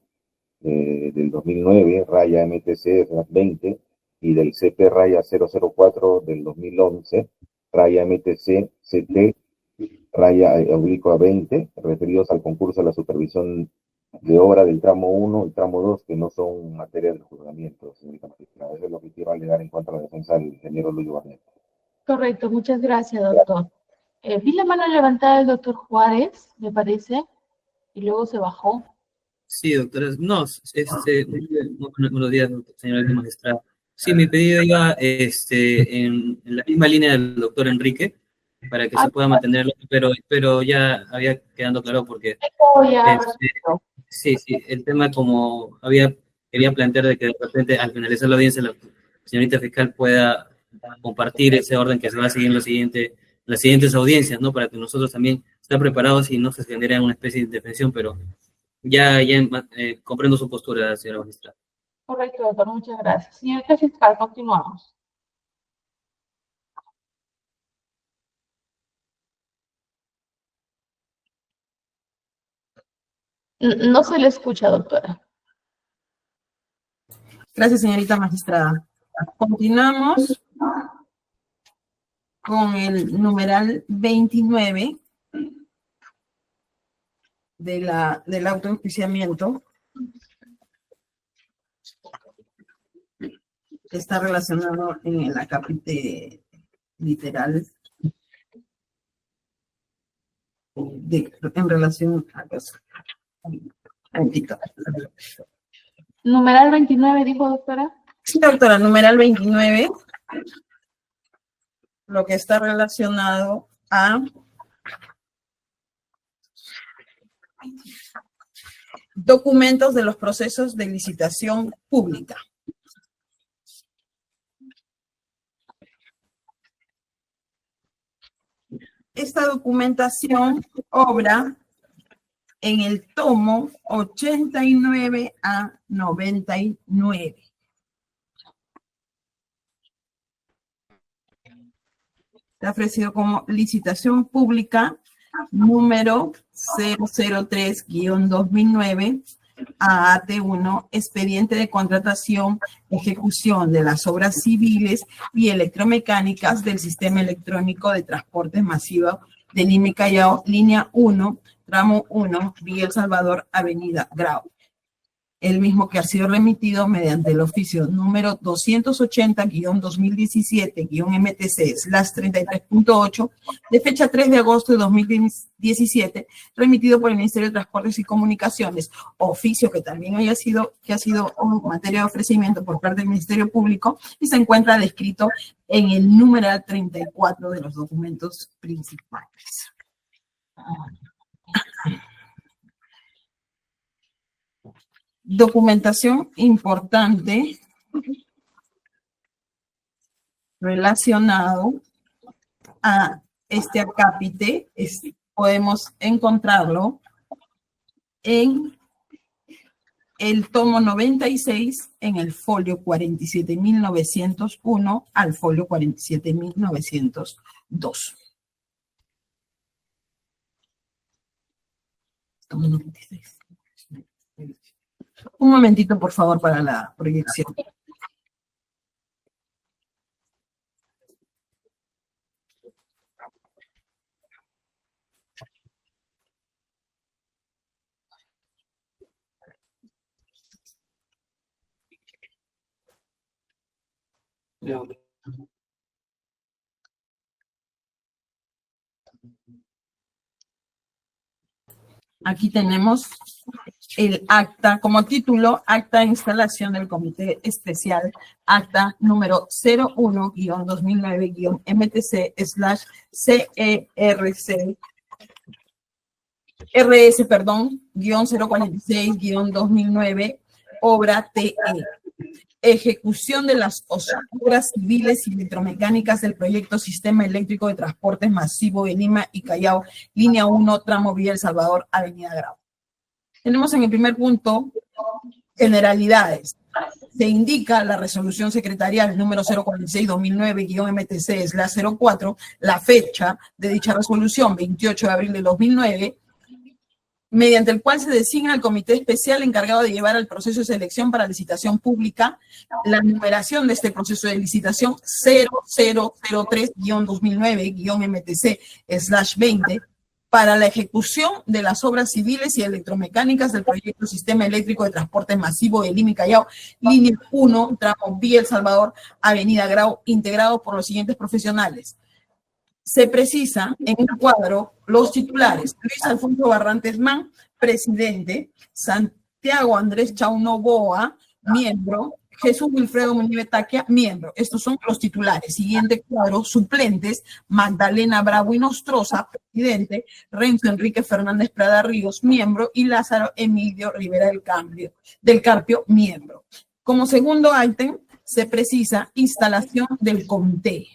Speaker 7: del 2009, raya MTC 20, y del CP raya 004 del 2011, raya MTC CT raya oblicua 20, referidos al concurso de la supervisión de obra del tramo 1 y tramo 2, que no son materia del juzgamiento, señorita magistrada. Eso es lo que quiero alegar en cuanto a la defensa del ingeniero Luis Barnett.
Speaker 1: Correcto, muchas gracias, doctor. Vi la mano levantada del doctor Juárez, me parece, y luego se bajó.
Speaker 8: Sí, doctora. No, buenos días, señora magistrada. Sí, mi pedido iba en la misma línea del doctor Enrique, para que se pueda mantener, pero ya había quedando claro porque sí, el tema como quería plantear de que de repente al finalizar la audiencia la señorita fiscal pueda compartir ese orden que se va a seguir en las siguientes audiencias, ¿no? Para que nosotros también estén preparados y no se genere una especie de indefensión, pero ya comprendo su postura, señora magistrada.
Speaker 1: Correcto, doctor, muchas gracias. Señorita fiscal, continuamos. No se le escucha, doctora.
Speaker 3: Gracias, señorita magistrada. Continuamos con el numeral 29 del autoenjuiciamiento, que está relacionado en el acápite literal en relación a los...
Speaker 1: Numeral 29, dijo, doctora.
Speaker 3: Sí, doctora, numeral 29, lo que está relacionado a documentos de los procesos de licitación pública. Esta documentación obra en el tomo 89 a 99. Está ofrecido como licitación pública número 003-2009 AAT1, expediente de contratación, ejecución de las obras civiles y electromecánicas del sistema electrónico de transportes masivos de Lima y Callao, línea 1, tramo 1, Villa El Salvador, avenida Grau. El mismo que ha sido remitido mediante el oficio número 280-2017-MTC/33.8 de fecha 3 de agosto de 2017, remitido por el Ministerio de Transportes y Comunicaciones, oficio que también ha sido materia de ofrecimiento por parte del Ministerio Público y se encuentra descrito en el numeral 34 de los documentos principales. Documentación importante relacionado a este acápite, podemos encontrarlo en el tomo 96, en el folio 47.901 al folio 47.902. Tomo 96. Un momentito, por favor, para la proyección. Aquí tenemos el acta, como título, acta de instalación del Comité Especial, acta número 01-2009-MTC/CERC, RS-046-2009, obra TE. Ejecución de las obras civiles y electromecánicas del proyecto Sistema Eléctrico de Transportes Masivo de Lima y Callao, línea 1, tramo Villa El Salvador, Avenida Grau. Tenemos en el primer punto generalidades. Se indica la resolución secretarial número 046-2009-MTC/04, la fecha de dicha resolución, 28 de abril de 2009, mediante el cual se designa el comité especial encargado de llevar el proceso de selección para licitación pública, la numeración de este proceso de licitación 0003-2009-MTC/20, para la ejecución de las obras civiles y electromecánicas del proyecto Sistema Eléctrico de Transporte Masivo de Lima y Callao, línea 1, tramo Villa El Salvador, Avenida Grau, integrado por los siguientes profesionales. Se precisa en un cuadro los titulares: Luis Alfonso Barrantes Man, presidente; Santiago Andrés Chaunoboa, miembro; Jesús Wilfredo Muñiz Taquia, miembro. Estos son los titulares. Siguiente cuadro, suplentes: Magdalena Bravo y Nostroza, presidente; Renzo Enrique Fernández Prada Ríos, miembro; y Lázaro Emilio Rivera del Carpio, miembro. Como segundo ítem, se precisa instalación del comité.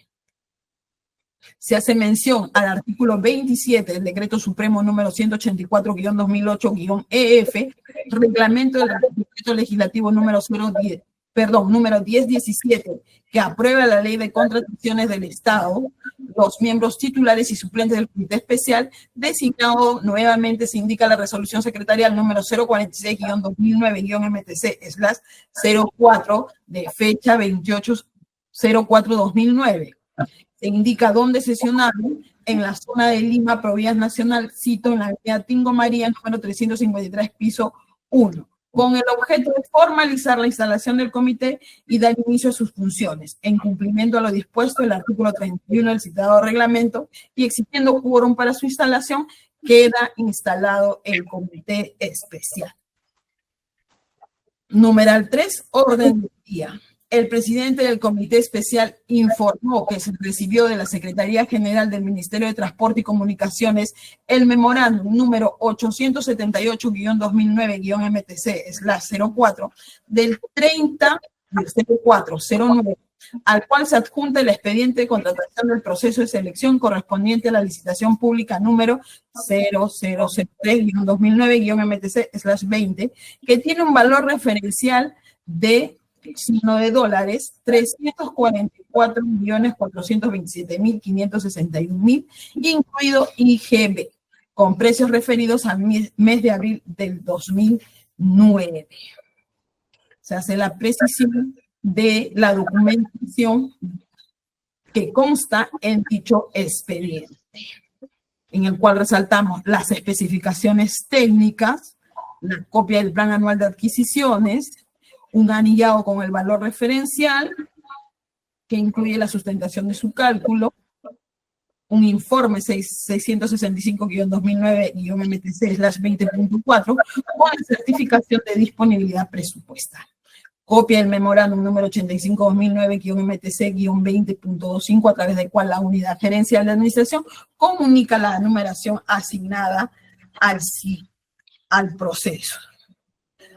Speaker 3: Se hace mención al artículo 27 del Decreto Supremo número 184-2008-EF, reglamento del Decreto Legislativo número 1017, que aprueba la Ley de Contrataciones del Estado. Los miembros titulares y suplentes del Comité Especial, designado nuevamente, se indica la resolución secretarial número 046-2009-MTC/04, de fecha 28/04/2009. Se indica dónde sesionaron: en la zona de Lima, Provías Nacional, cito en la avenida Tingo María, número 353, piso 1, con el objeto de formalizar la instalación del comité y dar inicio a sus funciones, en cumplimiento a lo dispuesto del artículo 31 del citado reglamento, y existiendo quórum para su instalación, queda instalado el comité especial. Numeral 3, orden del día. El presidente del Comité Especial informó que se recibió de la Secretaría General del Ministerio de Transporte y Comunicaciones el memorándum número 878-2009-MTC/04 del 30/04/09, al cual se adjunta el expediente de contratación del proceso de selección correspondiente a la licitación pública número 0003-2009-MTC/20, que tiene un valor referencial de $344.427.561, incluido IGB, con precios referidos al mes de abril del 2009. Se hace la precisión de la documentación que consta en dicho expediente, en el cual resaltamos las especificaciones técnicas, la copia del plan anual de adquisiciones, un anillado con el valor referencial, que incluye la sustentación de su cálculo, un informe 665-2009-MTC/20.4 con la certificación de disponibilidad presupuestal. Copia del memorándum número 85-2009-MTC-20.25, a través del cual la unidad gerencial de administración comunica la numeración asignada al proceso.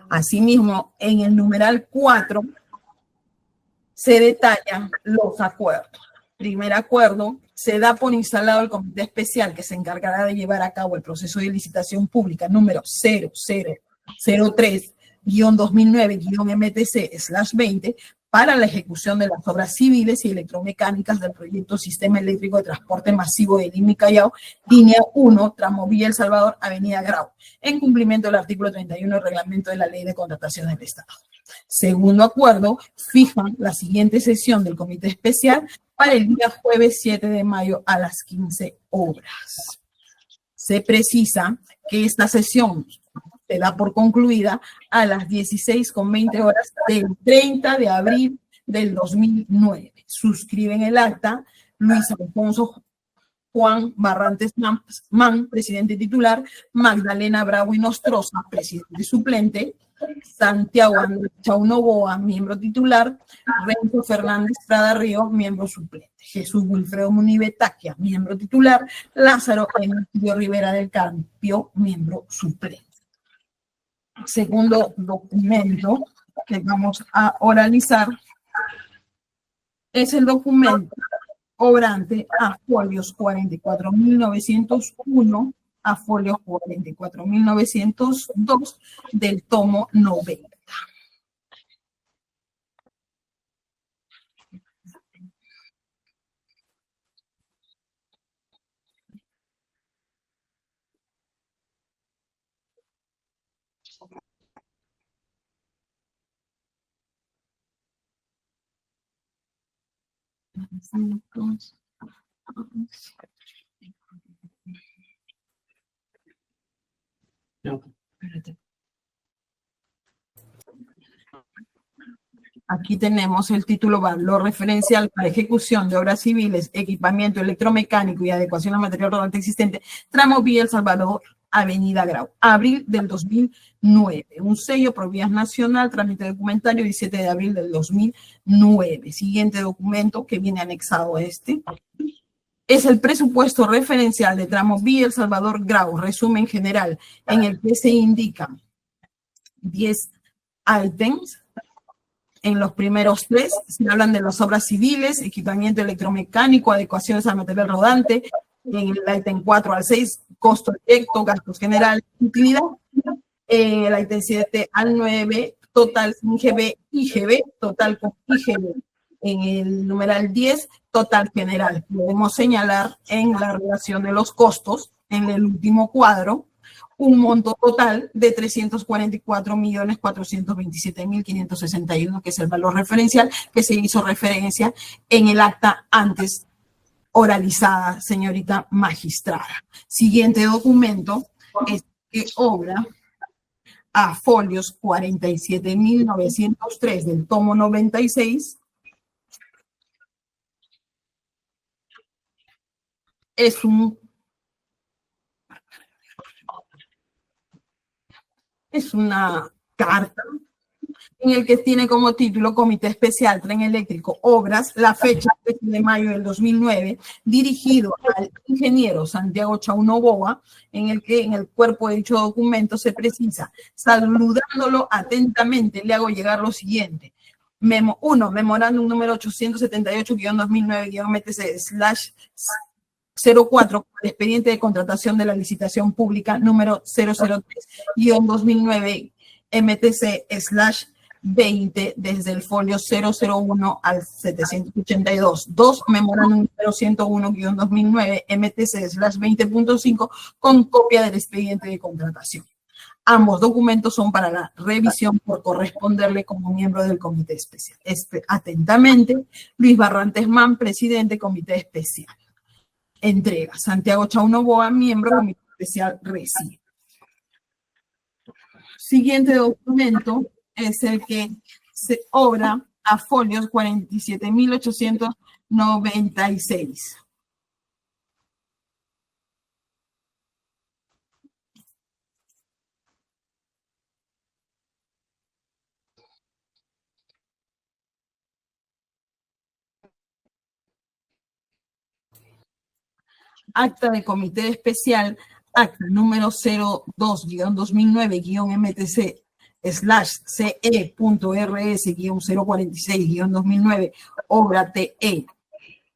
Speaker 3: Asimismo, en el numeral 4 se detallan los acuerdos. Primer acuerdo: se da por instalado el comité especial que se encargará de llevar a cabo el proceso de licitación pública número 0003-2009-MTC/20 para la ejecución de las obras civiles y electromecánicas del proyecto Sistema Eléctrico de Transporte Masivo de Lima y Callao, línea 1, tramo Villa El Salvador, Avenida Grau, en cumplimiento del artículo 31 del reglamento de la Ley de Contratación del Estado. Segundo acuerdo: fijan la siguiente sesión del Comité Especial para el día jueves 7 de mayo a las 15 horas. Se precisa que esta sesión se da por concluida a las 16:20 horas del 30 de abril del 2009. Suscriben el acta Luis Alfonso Juan Barrantes Man, presidente titular, Magdalena Bravo y Nostroza, presidente suplente, Santiago Andrés Chaunoboa, miembro titular, Renzo Fernández Prada Ríos, miembro suplente, Jesús Wilfredo Munive Taquia, miembro titular, Lázaro Emilio Rivera del Carpio, miembro suplente. Segundo documento que vamos a oralizar es el documento obrante a folios 44.901 a folios 44.902 del tomo 90. Aquí tenemos el título valor referencial para ejecución de obras civiles, equipamiento electromecánico y adecuación al material rodante existente, tramo Villa El Salvador, Avenida Grau, abril del 2009. Un sello por vías nacional, trámite documentario, 17 de abril del 2009. Siguiente documento que viene anexado a este es el presupuesto referencial de tramo Villa El Salvador Grau, resumen general, en el que se indican 10 ítems. En los primeros 3 se hablan de las obras civiles, equipamiento electromecánico, adecuaciones al material rodante. En el ítem 4 al 6, costo directo, gastos generales, utilidad. El ítem 7 al 9, total IGB, total con IGB. En el numeral 10, total general. Podemos señalar en la relación de los costos, en el último cuadro, un monto total de 344.427.561, que es el valor referencial que se hizo referencia en el acta antes oralizada, señorita magistrada. Siguiente documento es que obra a folios 47.903 del tomo 96 es una carta en el que tiene como título Comité Especial Tren Eléctrico Obras, la fecha 13 de mayo del 2009, dirigido al ingeniero Santiago Chaunoboa, en el que en el cuerpo de dicho documento se precisa, saludándolo atentamente, le hago llegar lo siguiente. Memorándum número 878-2009-MTC/04, el expediente de contratación de la licitación pública número 003-2009 MTC/20 desde el folio 001 al 782. 2. Memorándum número 101-2009 MTC/20.5 con copia del expediente de contratación. Ambos documentos son para la revisión por corresponderle como miembro del comité especial. Atentamente, Luis Barrantes Man, presidente, comité especial. Entrega. Santiago Chaunoboa, miembro, comité especial, recibe. Siguiente documento es el que se obra a folios 47.896. Acta de comité especial, acta número 02-MTC/CE.RS-046-2009, obra TE.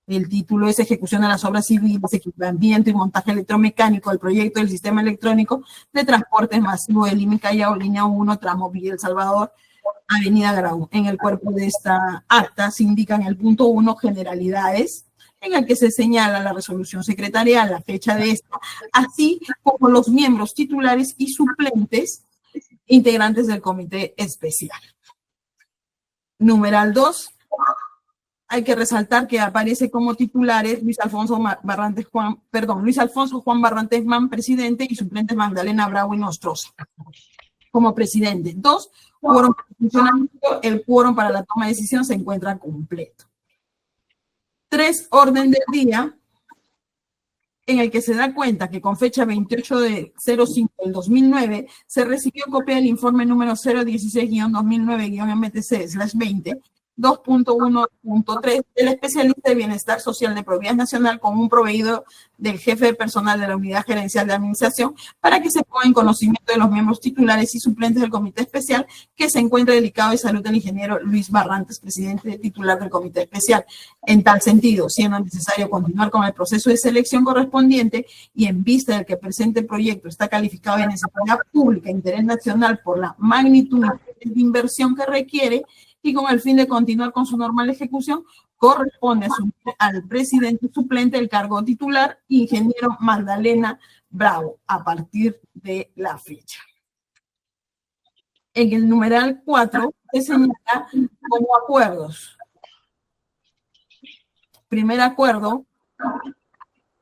Speaker 3: El título es Ejecución de las obras civiles, equipamiento y montaje electromecánico del proyecto del sistema electrónico de transportes masivo de Lima y Callao, línea 1, tramo Villa El Salvador, Avenida Grau. En el cuerpo de esta acta se indican el punto 1, generalidades, en el que se señala la resolución secretarial, la fecha de esta, así como los miembros titulares y suplentes integrantes del comité especial. Numeral 2, hay que resaltar que aparece como titulares Luis Alfonso Juan Barrantes Man, presidente, y suplentes Magdalena Bravo y Nostroza como presidente. 2, quórum para funcionamiento, el quórum para la toma de decisión se encuentra completo. 3, orden del día. en el que se da cuenta que con fecha 28 de 05 del 2009 se recibió copia del informe número 016-2009-MTC/20, 2.1.3 del especialista de Bienestar Social de Propiedad Nacional con un proveído del jefe de personal de la Unidad Gerencial de Administración para que se ponga en conocimiento de los miembros titulares y suplentes del Comité Especial que se encuentra dedicado de salud del ingeniero Luis Barrantes, presidente titular del Comité Especial. En tal sentido, siendo necesario continuar con el proceso de selección correspondiente y en vista del que el presente proyecto está calificado de necesidad pública e interés nacional por la magnitud de inversión que requiere, y con el fin de continuar con su normal ejecución, corresponde al presidente suplente del cargo titular, ingeniero Magdalena Bravo, a partir de la fecha. En el numeral 4 se señala como acuerdos. Primer acuerdo,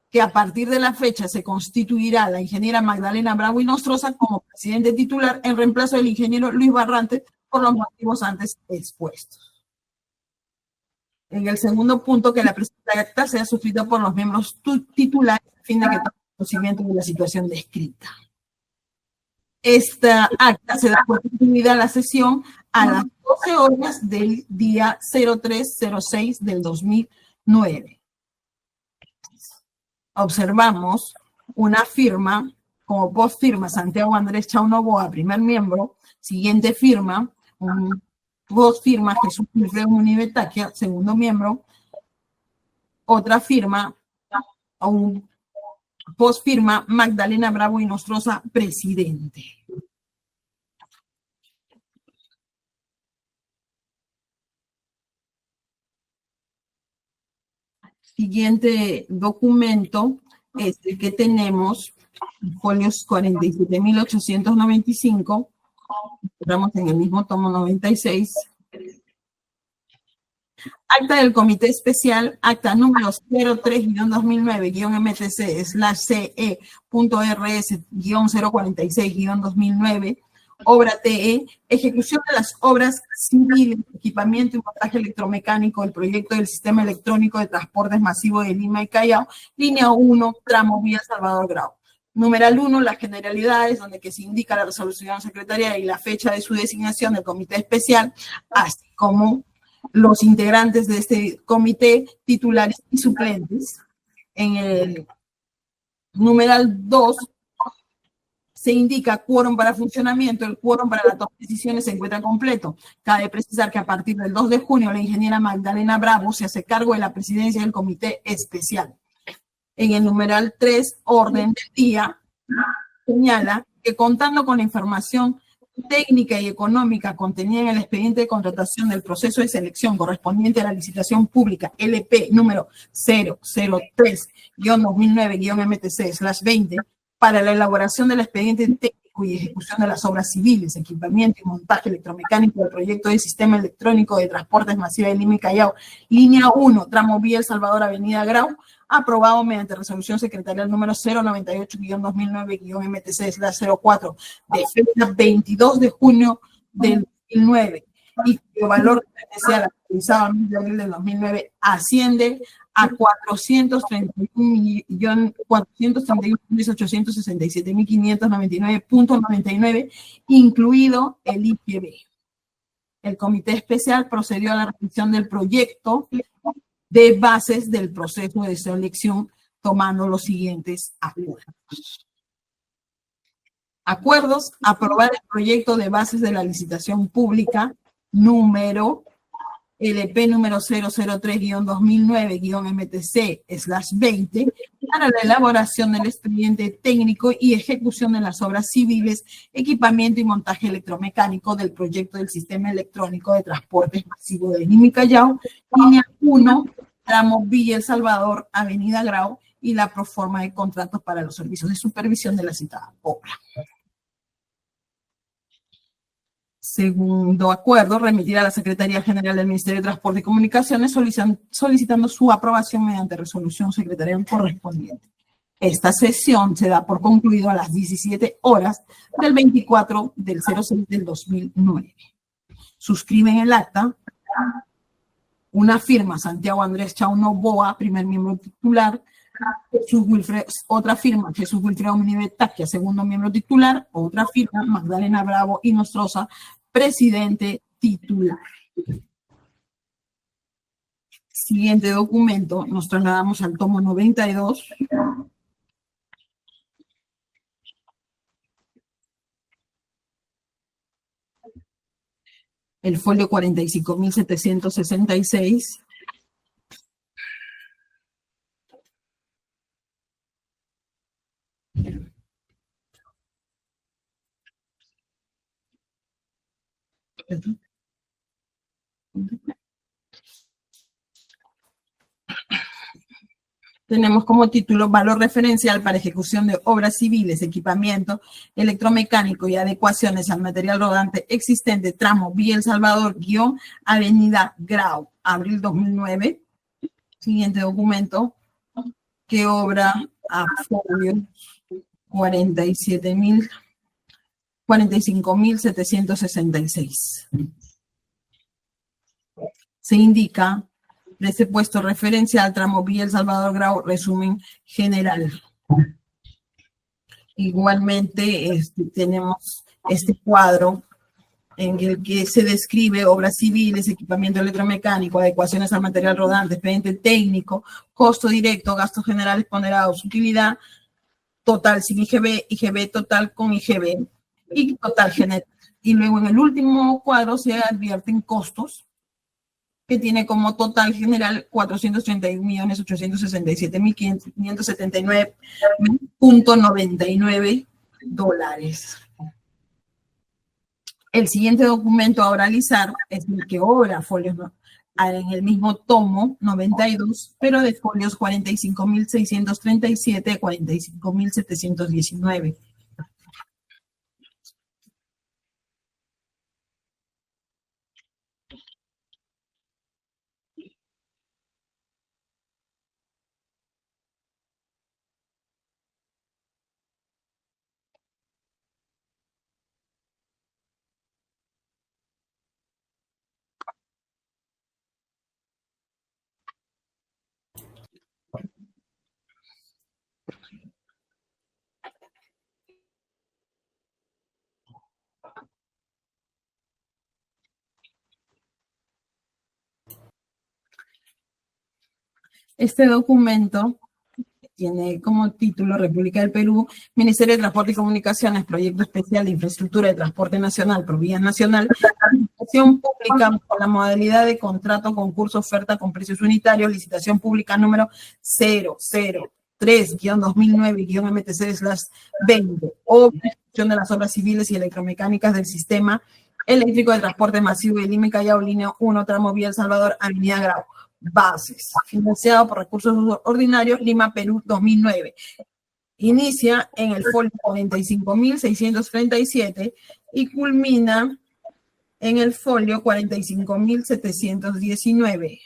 Speaker 3: que a partir de la fecha se constituirá la ingeniera Magdalena Bravo y Nostroza como presidente titular en reemplazo del ingeniero Luis Barrantes por los motivos antes expuestos. En el segundo punto, que la presente acta sea suscrita por los miembros titulares a fin de que tengan conocimiento de la situación descrita. Esta acta se da por concluida la sesión a las 12 horas del día 03/06 del 2009. Observamos una firma, como postfirma Santiago Andrés Chao Novoa, primer miembro, siguiente firma, postfirma Jesús Wilfredo Munibetaquia, segundo miembro, otra firma, postfirma Magdalena Bravo y Nostroza, presidente. Siguiente documento es el que tenemos, folios 47.895, encontramos en el mismo tomo 96. Acta del Comité Especial, acta número 03-2009-MTC/CE.RS-046-2009, obra TE, ejecución de las obras civiles, equipamiento y montaje electromecánico del proyecto del Sistema Electrónico de Transportes Masivo de Lima y Callao, línea 1, tramo vía Salvador Grau. Numeral 1, las generalidades, donde que se indica la resolución secretarial y la fecha de su designación del comité especial, así como los integrantes de este comité, titulares y suplentes. En el numeral 2, se indica quórum para funcionamiento. El quórum para la toma de decisiones se encuentra completo. Cabe precisar que a partir del 2 de junio, la ingeniera Magdalena Bravo se hace cargo de la presidencia del comité especial. En el numeral 3, orden del día, señala que contando con la información técnica y económica contenida en el expediente de contratación del proceso de selección correspondiente a la licitación pública LP número 003-2009-MTC/20 para la elaboración del expediente técnico y ejecución de las obras civiles, equipamiento y montaje electromecánico del proyecto de Sistema Electrónico de Transportes Masivo de Lima y Callao, línea 1, tramo vía El Salvador, avenida Grau, aprobado mediante resolución secretarial número 098-2009-MTC/04 de fecha 22 de junio del 2009 y cuyo valor especial actualizado al mes de abril del 2009 asciende a 431.867.599.99, incluido el IPB. El comité especial procedió a la revisión del proyecto de bases del proceso de selección, tomando los siguientes acuerdos. Acuerdos: aprobar el proyecto de bases de la licitación pública número LP número 003-2009-MTC/20 para la elaboración del expediente técnico y ejecución de las obras civiles, equipamiento y montaje electromecánico del proyecto del Sistema Electrónico de Transportes Masivo de Lima y Callao, línea 1, tramo Villa El Salvador, avenida Grau, y la proforma de contratos para los servicios de supervisión de la citada obra. Segundo acuerdo, remitir a la Secretaría General del Ministerio de Transporte y Comunicaciones solicitando su aprobación mediante resolución secretarial correspondiente. Esta sesión se da por concluido a las 17 horas del 24 del 06 del 2009. Suscriben el acta una firma Santiago Andrés Chao Novoa, primer miembro titular, otra firma, Jesús Wilfredo Minivet Taquia, segundo miembro titular, otra firma, Magdalena Bravo y Nostroza, presidente titular. Siguiente documento, nos trasladamos al tomo 92. El folio 45.766. Tenemos como título valor referencial para ejecución de obras civiles, equipamiento electromecánico y adecuaciones al material rodante existente, tramo Vía El Salvador, Avenida Grau, abril 2009. Siguiente documento, que obra a folio 45.766. Se indica presupuesto referencial, tramo Vía El Salvador Grau, resumen general. Igualmente tenemos este cuadro en el que se describe obras civiles, equipamiento electromecánico, adecuaciones al material rodante, expediente técnico, costo directo, gastos generales ponderados, utilidad total sin IGB, IGB total con IGB y total general. Y luego en el último cuadro se advierten costos, que tiene como total general 431.867.579.99 dólares. El siguiente documento a oralizar es el que obra folios en el mismo tomo 92, pero de folios 45.637 a 45.719. Este documento tiene como título República del Perú, Ministerio de Transporte y Comunicaciones, Proyecto Especial de Infraestructura de Transporte Nacional, Provías Nacional, licitación pública con la modalidad de contrato, concurso, oferta con precios unitarios, licitación pública número 003-2009-MTC/20, obtención de las obras civiles y electromecánicas del sistema eléctrico de transporte masivo de Lima y Callao, línea 1, tramo Vía El Salvador, Avenida Grau. Bases, financiado por recursos ordinarios, Lima, Perú, 2009. Inicia en el folio 45.637 y culmina en el folio 45.719.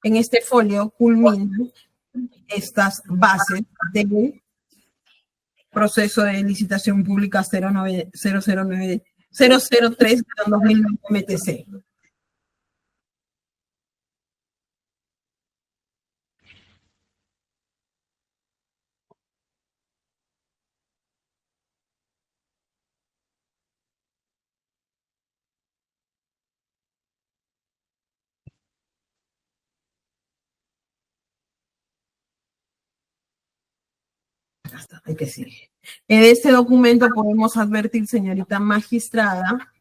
Speaker 3: En este folio culminan estas bases del proceso de licitación pública 003-2009 MTC. Hay que seguir. En este documento podemos advertir, señorita magistrada,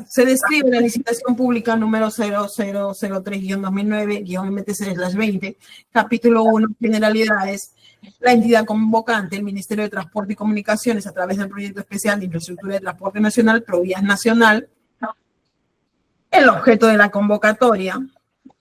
Speaker 3: se describe la licitación pública número 0003-2009-MTC/20, capítulo 1, generalidades. La entidad convocante, el Ministerio de Transporte y Comunicaciones, a través del Proyecto Especial de Infraestructura de Transporte Nacional, Provías Nacional. El objeto de la convocatoria,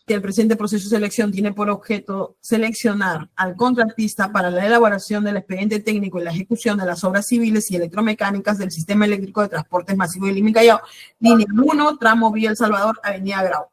Speaker 3: que el presente proceso de selección tiene por objeto seleccionar al contratista para la elaboración del expediente técnico y la ejecución de las obras civiles y electromecánicas del sistema eléctrico de transportes masivos de Lima y Callao, línea 1, tramo Vía El Salvador, Avenida Grau.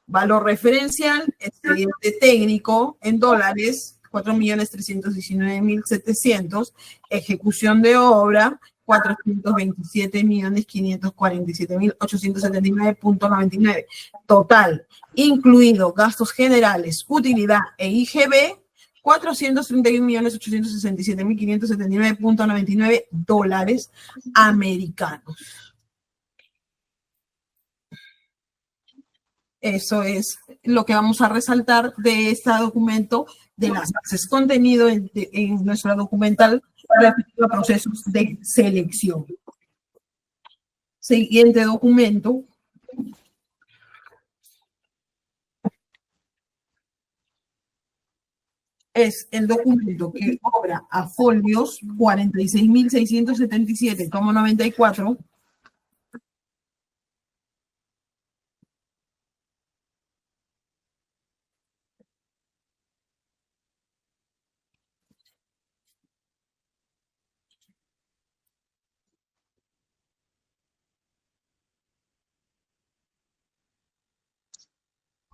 Speaker 3: Valor referencial, expediente técnico en dólares, 4.319.700, ejecución de obra, 427.547.879.99. Total, incluido gastos generales, utilidad e IGB, 431.867.579.99 dólares americanos. Eso es lo que vamos a resaltar de este documento de las bases contenido en nuestro documental respecto a procesos de selección. Siguiente documento. Es el documento que obra a folios 46.677, tomo 94.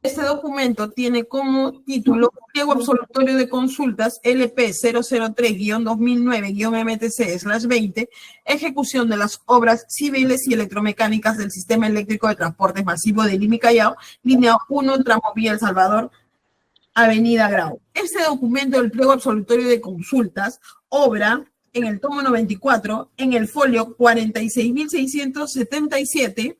Speaker 3: Este documento tiene como título Pliego Absolutorio de Consultas LP 003-2009-MTC/20, ejecución de las obras civiles y electromecánicas del sistema eléctrico de transportes masivo de Lima y Callao, línea 1, tramo Vía El Salvador, Avenida Grau. Este documento del Pliego Absolutorio de Consultas obra en el tomo 94, en el folio 46.677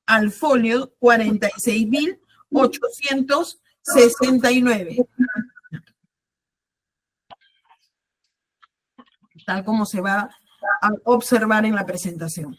Speaker 3: al folio 46.869, tal como se va a observar en la presentación.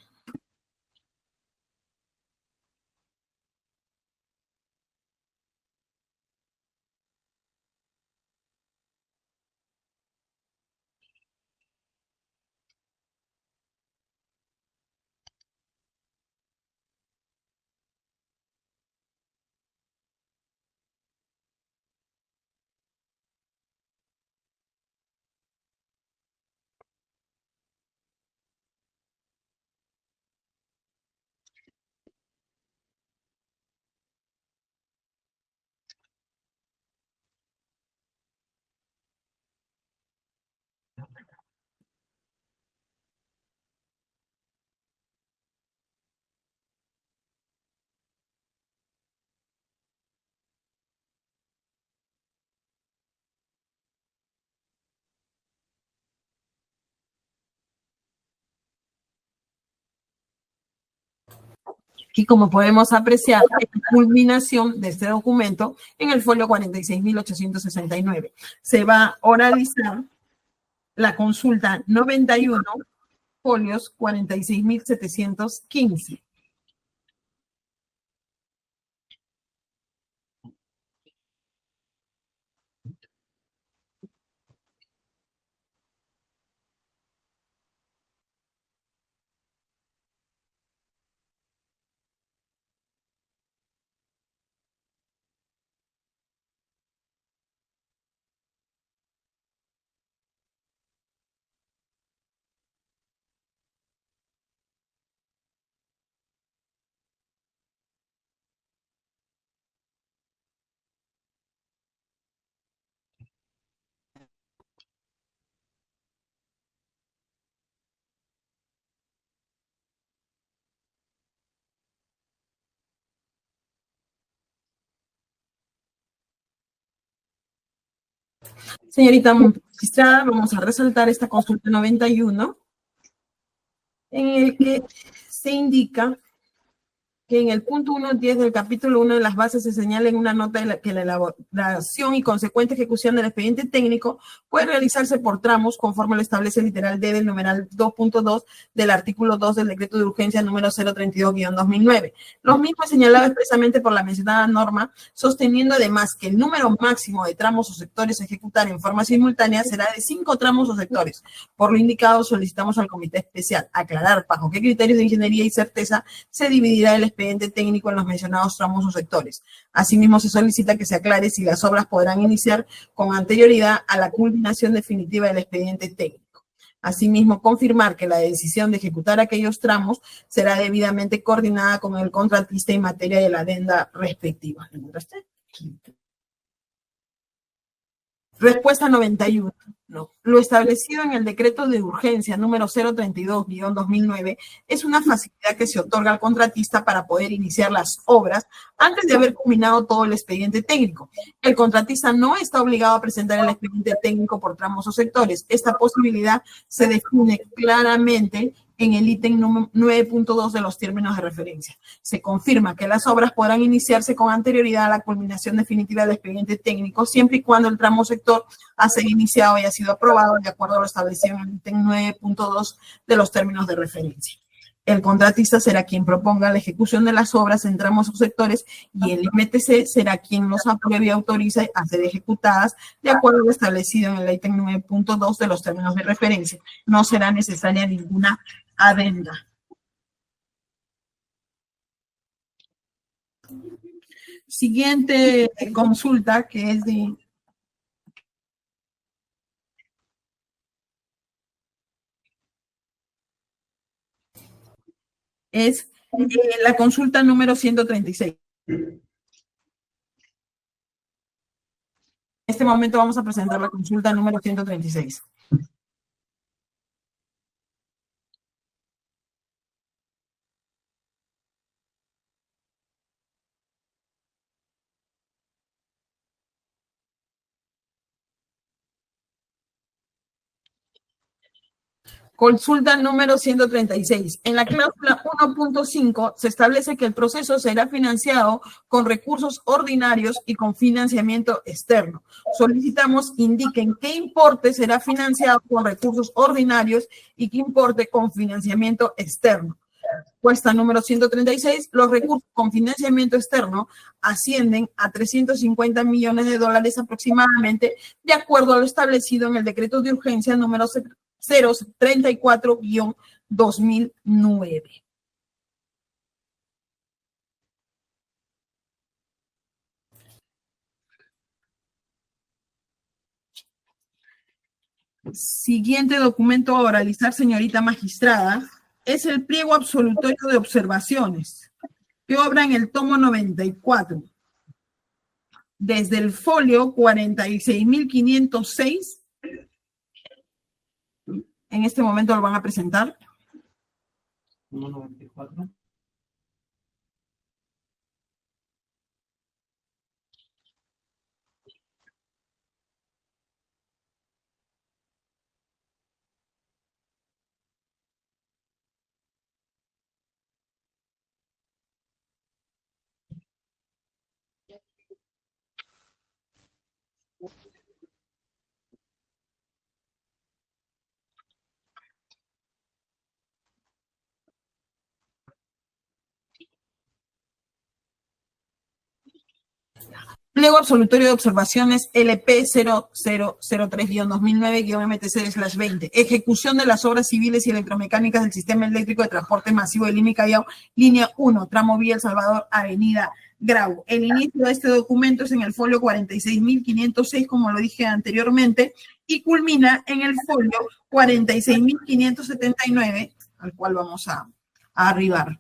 Speaker 3: Y como podemos apreciar, es la culminación de este documento en el folio 46.869. Se va a oralizar la consulta 91, folios 46.715. Señorita magistrada, vamos a resaltar esta consulta 91, en el que se indica que en el punto 1.10 del capítulo 1 de las bases se señala en una nota que la elaboración y consecuente ejecución del expediente técnico puede realizarse por tramos conforme lo establece el literal D del numeral 2.2 del artículo 2 del decreto de urgencia número 032-2009. Los mismos señalados expresamente por la mencionada norma, sosteniendo además que el número máximo de tramos o sectores a ejecutar en forma simultánea será de 5 tramos o sectores. Por lo indicado, solicitamos al comité especial aclarar bajo qué criterios de ingeniería y certeza se dividirá el expediente expediente técnico en los mencionados tramos o sectores. Asimismo, se solicita que se aclare si las obras podrán iniciar con anterioridad a la culminación definitiva del expediente técnico. Asimismo, confirmar que la decisión de ejecutar aquellos tramos será debidamente coordinada con el contratista en materia de la adenda respectiva. Respuesta 91. No. Lo establecido en el decreto de urgencia número 032-2009 es una facilidad que se otorga al contratista para poder iniciar las obras antes de haber culminado todo el expediente técnico. El contratista no está obligado a presentar el expediente técnico por tramos o sectores. Esta posibilidad se define claramente en el ítem 9.2 de los términos de referencia. Se confirma que las obras podrán iniciarse con anterioridad a la culminación definitiva del expediente técnico, siempre y cuando el tramo o sector ha sido iniciado y ha sido aprobado de acuerdo a lo establecido en el ítem 9.2 de los términos de referencia. El contratista será quien proponga la ejecución de las obras en tramos o sectores y el IMTC será quien los apruebe y autorice a ser ejecutadas de acuerdo a lo establecido en el ítem 9.2 de los términos de referencia. No será necesaria ninguna adenda. Siguiente consulta, que es de... es la consulta número 136. En este momento vamos a presentar la consulta número 136. Consulta número 136. En la cláusula 1.5 se establece que el proceso será financiado con recursos ordinarios y con financiamiento externo. Solicitamos indiquen qué importe será financiado con recursos ordinarios y qué importe con financiamiento externo. Respuesta número 136. Los recursos con financiamiento externo ascienden a $350 millones aproximadamente, de acuerdo a lo establecido en el decreto de urgencia número 034-2009. Siguiente documento a oralizar, señorita magistrada, es el pliego absolutorio de observaciones, que obra en el tomo 94, desde el folio 46.506. En este momento lo van a presentar.
Speaker 8: 94.
Speaker 3: Pliego absolutorio de observaciones LP 0003-2009-MTC/20. Ejecución de las obras civiles y electromecánicas del sistema eléctrico de transporte masivo de Lima y Callao, línea 1, tramo Vía El Salvador, avenida Grau. El inicio de este documento es en el folio 46.506, como lo dije anteriormente, y culmina en el folio 46.579, al cual vamos a arribar.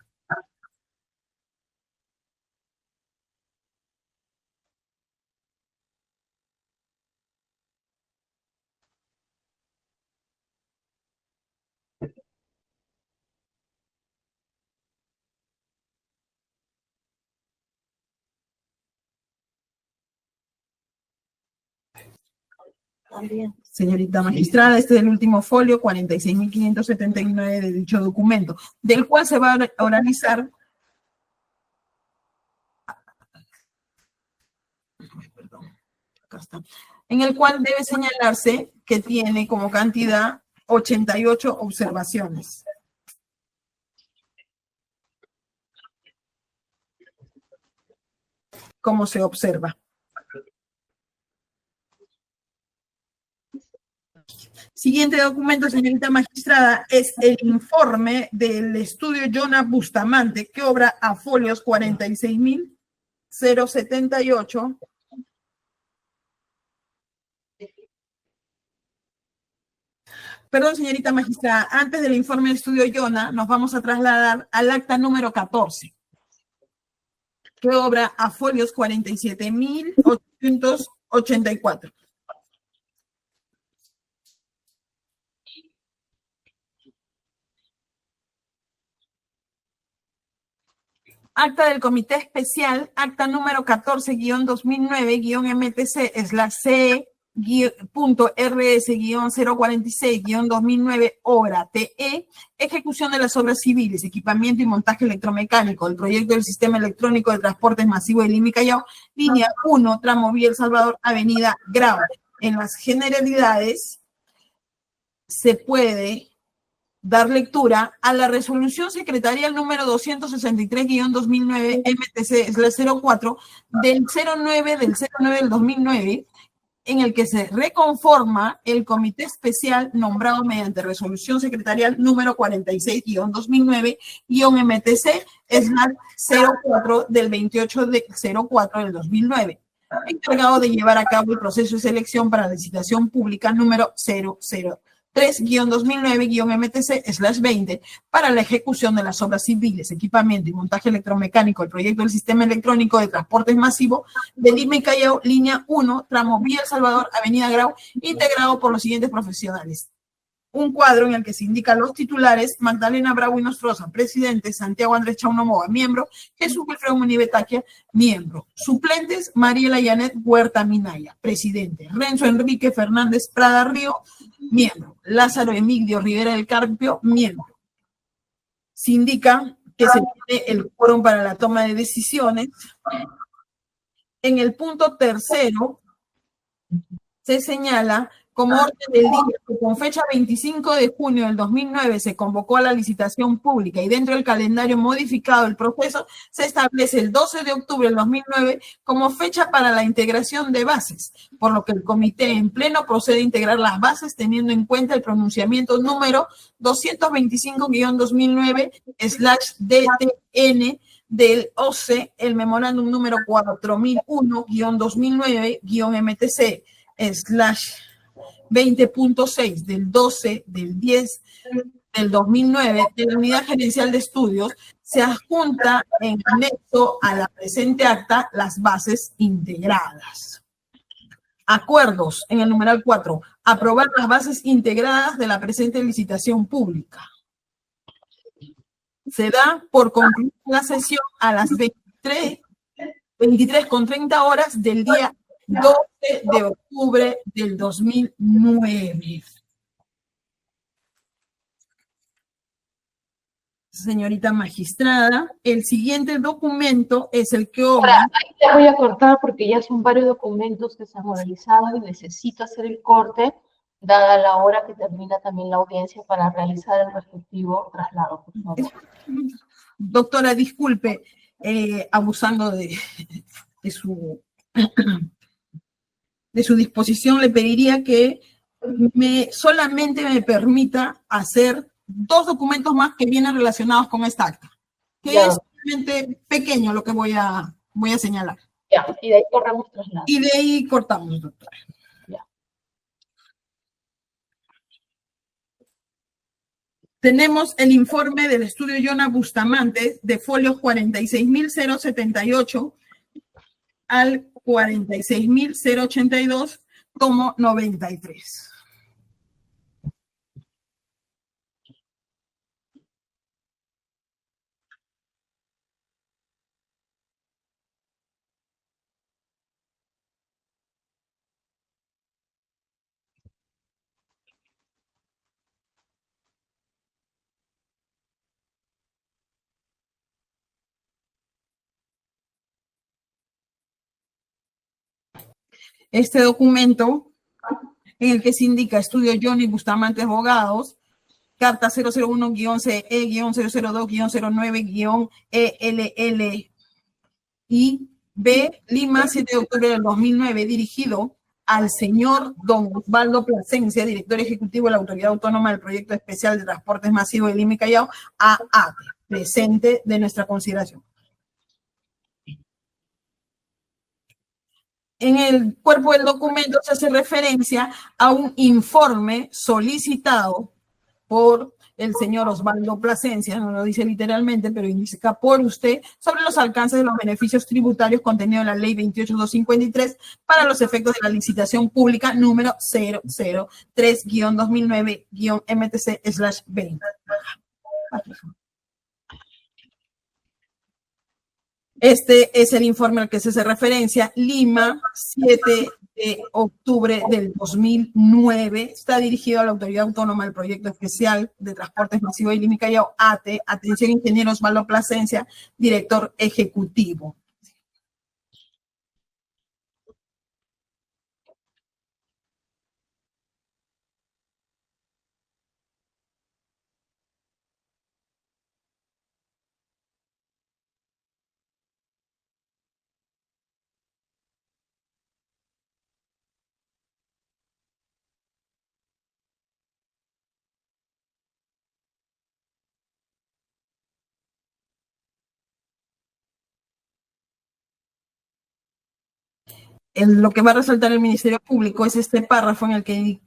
Speaker 3: Señorita magistrada, este es el último folio, 46.579 de dicho documento, del cual se va a oralizar. Perdón, acá está. En el cual debe señalarse que tiene como cantidad 88 observaciones. Como se observa. Siguiente documento, señorita magistrada, es el informe del estudio Yona Bustamante, que obra a folios 46.078. Perdón, señorita magistrada, antes del informe del estudio Yona, nos vamos a trasladar al acta número 14, que obra a folios 47.884. Acta del Comité Especial, acta número 14-MTC/C.RS-046-2009, obra TE, ejecución de las obras civiles, equipamiento y montaje electromecánico del proyecto del Sistema Electrónico de Transportes Masivo de Lima y Callao, línea 1, tramo Vía El Salvador, avenida Grau. En las generalidades se puede dar lectura a la resolución secretarial número 263-2009 MTC/04 del 09 del 2009, en el que se reconforma el comité especial nombrado mediante resolución secretarial número 46-2009-MTC/04 del 28 de 04 del 2009, encargado de llevar a cabo el proceso de selección para la licitación pública número 003-2009-MTC/20 para la ejecución de las obras civiles, equipamiento y montaje electromecánico del proyecto del Sistema Electrónico de Transportes Masivo de Lima y Callao, línea 1, tramo Vía El Salvador, avenida Grau, integrado por los siguientes profesionales. Un cuadro en el que se indican los titulares: Magdalena Bravo y Nostroza, presidente; Santiago Andrés Chaunomoa, miembro; Jesús Wilfredo Munibetaquia, miembro. Suplentes: Mariela Yanet Huerta Minaya, presidente; Renzo Enrique Fernández Prada Río, miembro; Lázaro Emigdio Rivera del Carpio, miembro. Se indica que se tiene el quórum para la toma de decisiones. En el punto tercero se señala como orden del día que con fecha 25 de junio del 2009 se convocó a la licitación pública y dentro del calendario modificado del proceso se establece el 12 de octubre del 2009 como fecha para la integración de bases, por lo que el comité en pleno procede a integrar las bases teniendo en cuenta el pronunciamiento número 225-2009/DTN del OCE, el memorándum número 4001-2009-MTC/20.6 del 12 del 10 del 2009 de la Unidad Gerencial de Estudios, se adjunta en anexo a la presente acta las bases integradas. Acuerdos en el numeral 4. Aprobar las bases integradas de la presente licitación pública. Se da por concluida la sesión a las 23:30 horas del día 12 de octubre del 2009. Señorita magistrada, el siguiente documento es el que obra.
Speaker 1: Ahí te voy a cortar porque ya son varios documentos que se han realizado y necesito hacer el corte, dada la hora que termina también la audiencia para realizar el respectivo traslado, por favor.
Speaker 3: Doctora, disculpe, abusando de su disposición, le pediría que solamente me permita hacer 2 documentos más que vienen relacionados con esta acta, que ya es solamente pequeño lo que voy a señalar.
Speaker 1: Ya, y de ahí corremos traslado.
Speaker 3: Y de ahí cortamos, doctora.
Speaker 1: Ya.
Speaker 3: Tenemos el informe del estudio Yona Bustamante de folios 46.078 al 46.082, tomo 93. Este documento en el que se indica estudio Johnny Bustamante Abogados, carta 001-CE-002-09-ELL y B, Lima, 7 de octubre del 2009, dirigido al señor don Osvaldo Plasencia, director ejecutivo de la Autoridad Autónoma del Proyecto Especial de Transportes Masivos de Lima y Callao, AAT, presente de nuestra consideración. En el cuerpo del documento se hace referencia a un informe solicitado por el señor Osvaldo Plasencia, no lo dice literalmente, pero indica por usted, sobre los alcances de los beneficios tributarios contenidos en la Ley 28253 para los efectos de la licitación pública número 003-2009-MTC/20. Este es el informe al que se hace referencia, Lima, 7 de octubre del 2009. Está dirigido a la Autoridad Autónoma del Proyecto Especial de Transportes Masivos de Lima y Callao, ATE. Atención, ingeniero Osvaldo Plasencia, director ejecutivo. Lo que va a resaltar el Ministerio Público es este párrafo en el que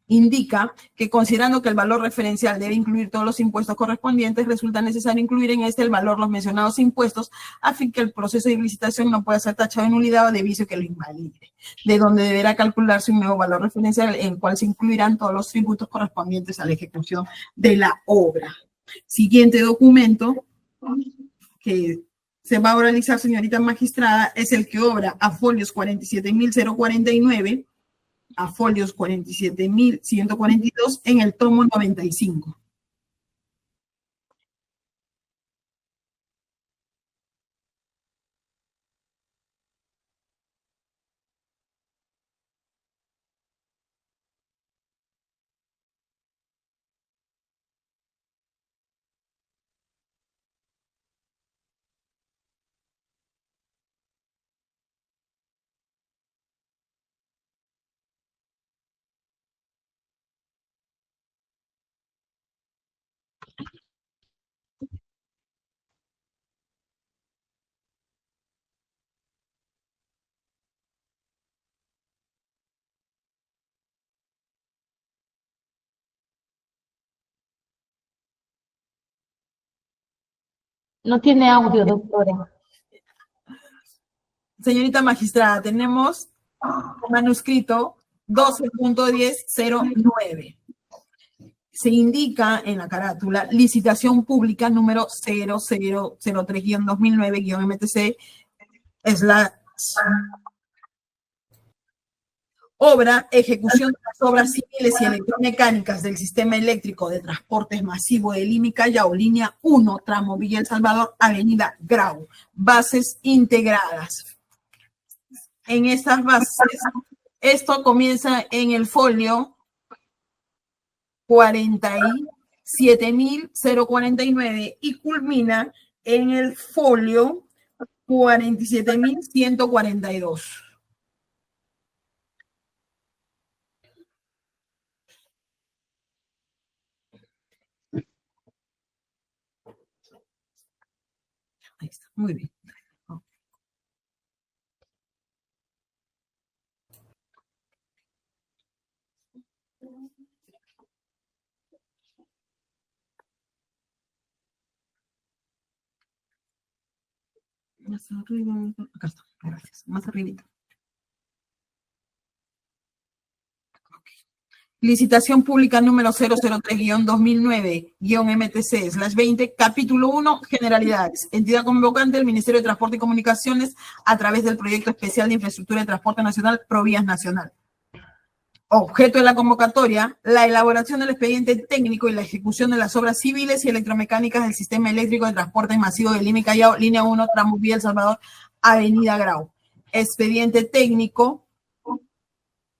Speaker 3: indica que, considerando que el valor referencial debe incluir todos los impuestos correspondientes, resulta necesario incluir en este el valor los mencionados impuestos, a fin que el proceso de licitación no pueda ser tachado de nulidad o de vicio que lo invalide, de donde deberá calcularse un nuevo valor referencial en el cual se incluirán todos los tributos correspondientes a la ejecución de la obra. Siguiente documento que se va a oralizar, señorita magistrada, es el que obra a folios 47.049, a folios 47.142 en el tomo 95.
Speaker 1: No tiene audio, doctora.
Speaker 3: Señorita magistrada, tenemos manuscrito 12.1009. Se indica en la carátula licitación pública número 0003-2009-MTC obra, ejecución de las obras civiles y electromecánicas del sistema eléctrico de transportes masivo de Lima y Callao, línea 1, tramo Villa El Salvador, avenida Grau, bases integradas. En estas bases, esto comienza en el folio 47.049 y culmina en el folio 47.142. Ahí está, muy bien. Más arriba, acá está, gracias, más arribita. Licitación pública número 003-2009-MTC/20, capítulo 1, generalidades. Entidad convocante, el Ministerio de Transporte y Comunicaciones, a través del Proyecto Especial de Infraestructura de Transporte Nacional, Provías Nacional. Objeto de la convocatoria, la elaboración del expediente técnico y la ejecución de las obras civiles y electromecánicas del sistema eléctrico de transporte masivo de Lima y Callao, línea 1, tramo Villa El Salvador, avenida Grau. Expediente técnico,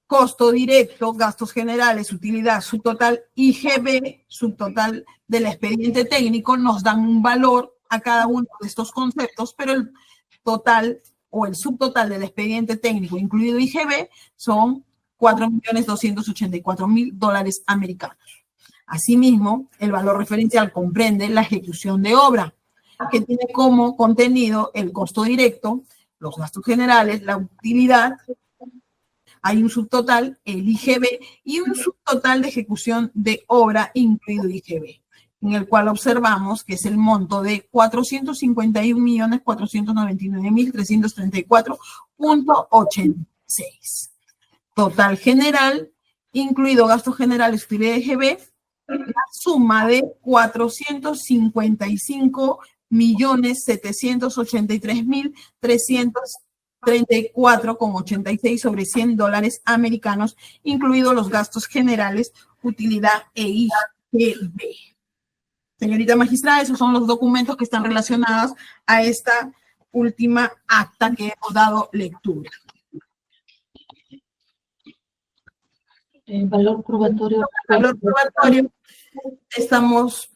Speaker 3: costo directo, gastos generales, utilidad, subtotal, IGB, subtotal del expediente técnico, nos dan un valor a cada uno de estos conceptos, pero el total o el subtotal del expediente técnico, incluido IGB, son $4.284.000 americanos. Asimismo, el valor referencial comprende la ejecución de obra, que tiene como contenido el costo directo, los gastos generales, la utilidad, hay un subtotal, el IGB, y un subtotal de ejecución de obra incluido IGB, en el cual observamos que es el monto de 451.499.334.86. Total general, incluido gastos generales, utilidad IGB, la suma de 455.783.334,86 sobre $100 americanos, incluidos los gastos generales, utilidad e IGB. Señorita magistrada, esos son los documentos que están relacionados a esta última acta que hemos dado lectura.
Speaker 1: El valor probatorio.
Speaker 3: Valor probatorio, estamos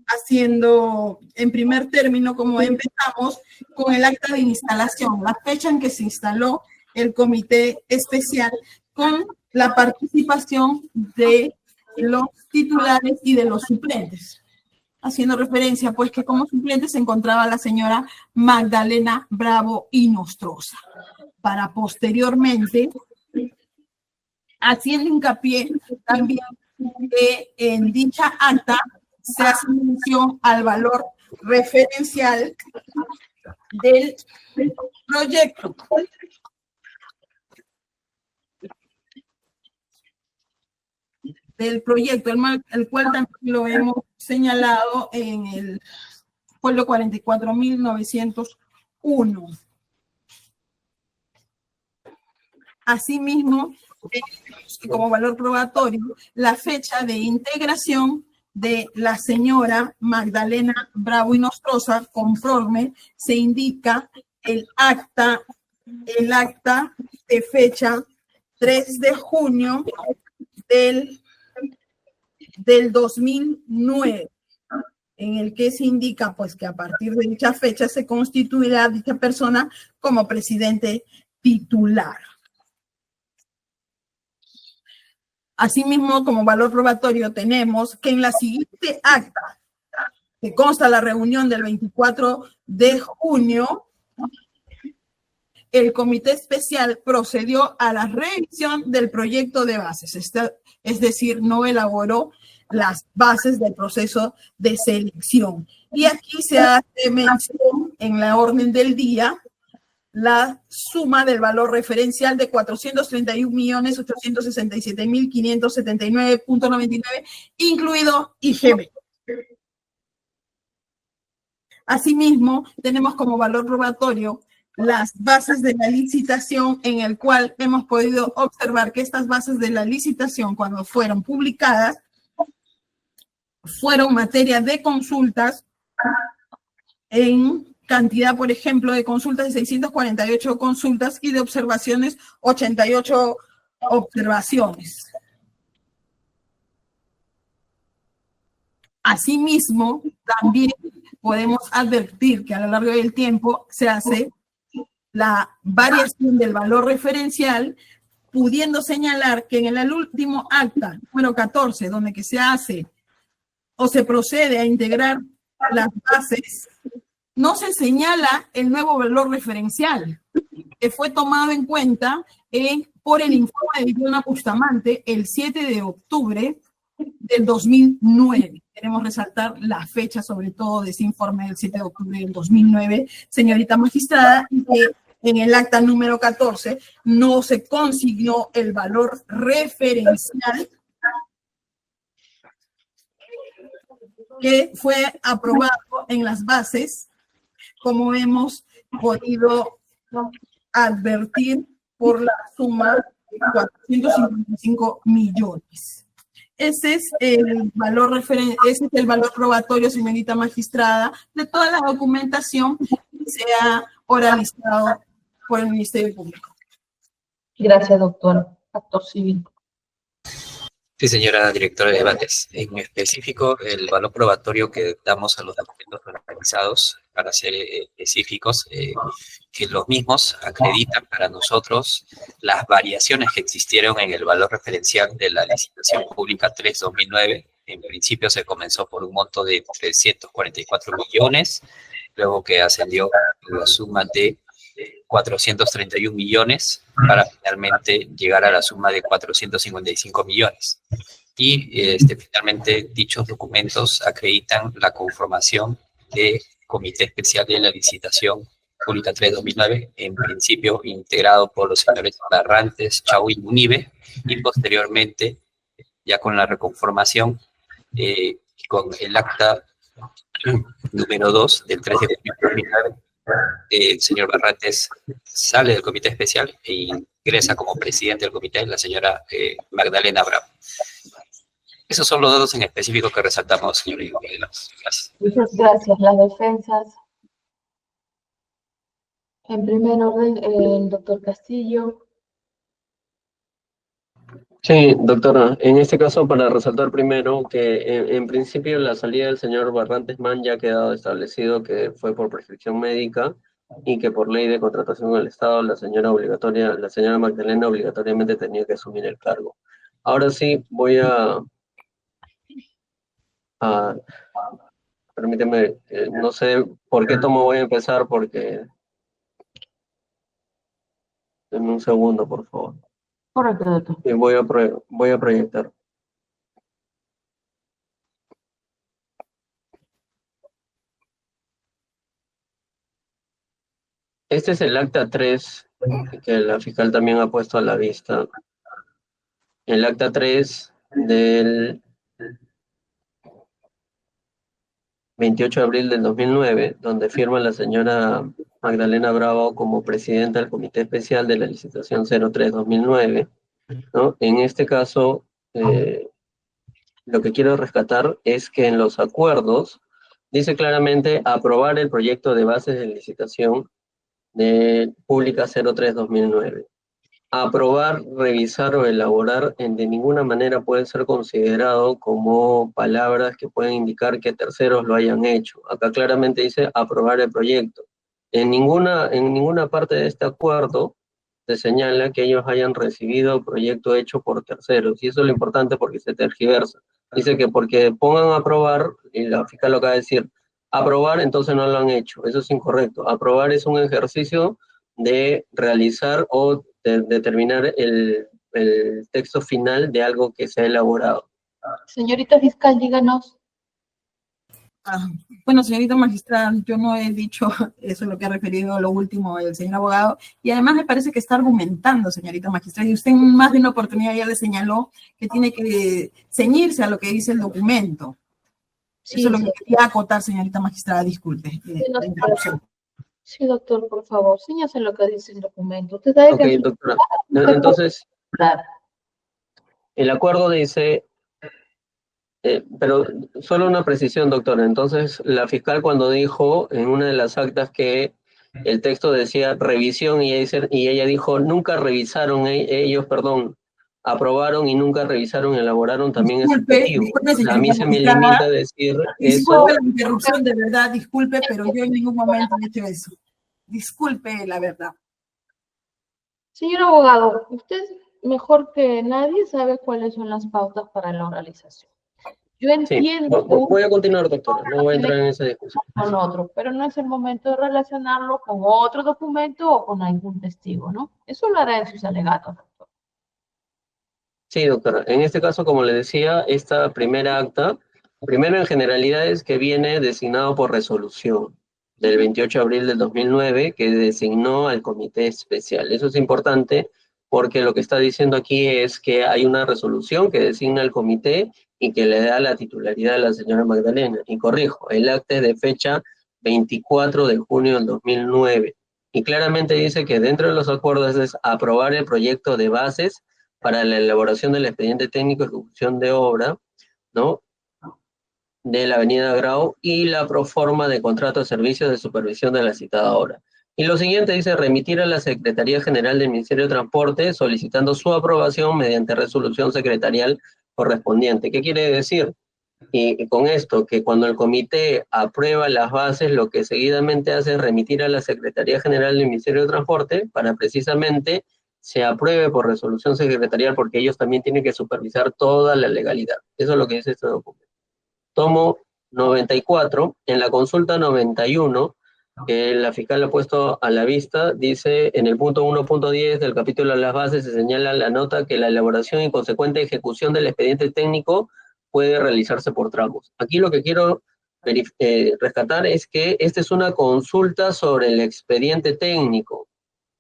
Speaker 3: haciendo en primer término, como empezamos, con el acta de instalación, la fecha en que se instaló el comité especial con la participación de los titulares y de los suplentes. Haciendo referencia, pues, que como suplente se encontraba la señora Magdalena Bravo y Nostroza, para posteriormente, haciendo hincapié también que en dicha acta se hace mención al valor referencial del proyecto. El cual también lo hemos señalado en el folio 44.901. Asimismo, como valor probatorio, la fecha de integración de la señora Magdalena Bravo y Nostroza, conforme se indica el acta de fecha 3 de junio del 2009, en el que se indica, pues, que a partir de dicha fecha se constituirá dicha persona como presidente titular. Asimismo, como valor probatorio, tenemos que en la siguiente acta, que consta la reunión del 24 de junio, el comité especial procedió a la revisión del proyecto de bases, es decir, no elaboró las bases del proceso de selección. Y aquí se hace mención en la orden del día la suma del valor referencial de 431.867.579.99, incluido IGB. Asimismo, tenemos como valor probatorio las bases de la licitación, en el cual hemos podido observar que estas bases de la licitación, cuando fueron publicadas, fueron materia de consultas en cantidad, por ejemplo, de consultas de 648 consultas y de observaciones 88 observaciones. Asimismo, también podemos advertir que a lo largo del tiempo se hace la variación del valor referencial, pudiendo señalar que en el último acta, número 14, donde que se hace o se procede a integrar las bases, no se señala el nuevo valor referencial, que fue tomado en cuenta por el informe de Diana Bustamante el 7 de octubre del 2009. Queremos resaltar la fecha, sobre todo, de ese informe del 7 de octubre del 2009, señorita magistrada, y que en el acta número 14 no se consignó el valor referencial que fue aprobado en las bases, como hemos podido advertir, por la suma de 455 millones. Ese es el valor probatorio, señorita magistrada, de toda la documentación que se ha oralizado por el Ministerio Público.
Speaker 1: Gracias, doctor. Actor civil.
Speaker 5: Sí, señora directora de debates. En específico, el valor probatorio que damos a los documentos organizados, para ser específicos, que los mismos acreditan para nosotros las variaciones que existieron en el valor referencial de la licitación pública 3-2009. En principio se comenzó por un monto de 344 millones, luego que ascendió la suma de 431 millones para finalmente llegar a la suma de 455 millones. Y finalmente dichos documentos acreditan la conformación de Comité Especial de la Licitación Pública 3-2009, en principio integrado por los señores Barrantes, Chau y Munive, y posteriormente, ya con la reconformación, con el acta número 2 del 3 de junio de 2009, el señor Barrantes sale del comité especial e ingresa como presidente del comité la señora Magdalena Bravo. Esos son los datos en específico que resaltamos, señor Miguel. Gracias.
Speaker 1: Muchas gracias. Las defensas. En primer orden, el doctor Castillo.
Speaker 4: Sí, doctora, en este caso para resaltar primero que en principio la salida del señor Barrantes Man ya ha quedado establecido que fue por prescripción médica y que por ley de contratación del Estado la señora Magdalena obligatoriamente tenía que asumir el cargo. Ahora sí voy a permíteme, no sé por qué tomo voy a empezar porque denme un segundo, por favor.
Speaker 1: Correcto, doctor.
Speaker 4: Y voy a proyectar. Este es el acta 3 que la fiscal también ha puesto a la vista. El acta 3 del 28 de abril del 2009, donde firma la señora Magdalena Bravo como presidenta del Comité Especial de la Licitación 03-2009, ¿no? En este caso, lo que quiero rescatar es que en los acuerdos dice claramente aprobar el proyecto de bases de licitación de Pública 03-2009. Aprobar, revisar o elaborar de ninguna manera puede ser considerado como palabras que pueden indicar que terceros lo hayan hecho. Acá claramente dice aprobar el proyecto. En ninguna parte de este acuerdo se señala que ellos hayan recibido el proyecto hecho por terceros, y eso es lo importante porque se tergiversa. Dice que porque pongan a aprobar, y la fiscal lo acaba de decir, aprobar, entonces no lo han hecho. Eso es incorrecto. Aprobar es un ejercicio de realizar o de determinar el texto final de algo que se ha elaborado.
Speaker 1: Señorita fiscal, díganos.
Speaker 3: Bueno, señorita magistrada, yo no he dicho eso, lo que ha referido lo último el señor abogado, y además me parece que está argumentando, señorita magistrada, y usted en más de una oportunidad ya le señaló que tiene que ceñirse a lo que dice el documento.
Speaker 1: Sí,
Speaker 3: eso es lo que quería acotar, señorita magistrada, disculpe. La interrupción.
Speaker 1: Sí, doctor, por favor, ciñase lo que dice el documento. Usted sabe
Speaker 4: Ok, doctora. Entonces, el acuerdo dice, pero solo una precisión, doctora. Entonces, la fiscal cuando dijo en una de las actas que el texto decía revisión y ella dijo nunca revisaron ellos, aprobaron y nunca revisaron, elaboraron, también es subjetivo. A mí se me limita a decir eso.
Speaker 3: Disculpe la interrupción, de verdad, disculpe, pero yo en ningún momento he hecho eso. Disculpe la verdad.
Speaker 1: Señor abogado, usted mejor que nadie sabe cuáles son las pautas para la oralización. Yo entiendo.
Speaker 4: Sí, voy a continuar, doctora, no voy a entrar en esa discusión.
Speaker 1: Con otro, pero no es el momento de relacionarlo con otro documento o con algún testigo, ¿no? Eso lo hará en sus alegatos, doctor.
Speaker 4: Sí, doctora. En este caso, como le decía, esta primera acta, primero en generalidades que viene designado por resolución del 28 de abril del 2009, que designó al comité especial. Eso es importante porque lo que está diciendo aquí es que hay una resolución que designa al comité y que le da la titularidad a la señora Magdalena. Y corrijo, el acta es de fecha 24 de junio del 2009. Y claramente dice que dentro de los acuerdos es aprobar el proyecto de bases para la elaboración del expediente técnico de ejecución de obra, ¿no?, de la avenida Grau y la proforma de contrato de servicios de supervisión de la citada obra. Y lo siguiente dice remitir a la Secretaría General del Ministerio de Transporte solicitando su aprobación mediante resolución secretarial correspondiente. ¿Qué quiere decir? Y con esto, que cuando el comité aprueba las bases, lo que seguidamente hace es remitir a la Secretaría General del Ministerio de Transporte para precisamente se apruebe por resolución secretarial, porque ellos también tienen que supervisar toda la legalidad. Eso es lo que dice este documento. Tomo 94, en la consulta 91, que la fiscal ha puesto a la vista, dice en el punto 1.10 del capítulo de las bases, se señala la nota que la elaboración y consecuente ejecución del expediente técnico puede realizarse por tramos. Aquí lo que quiero rescatar es que esta es una consulta sobre el expediente técnico.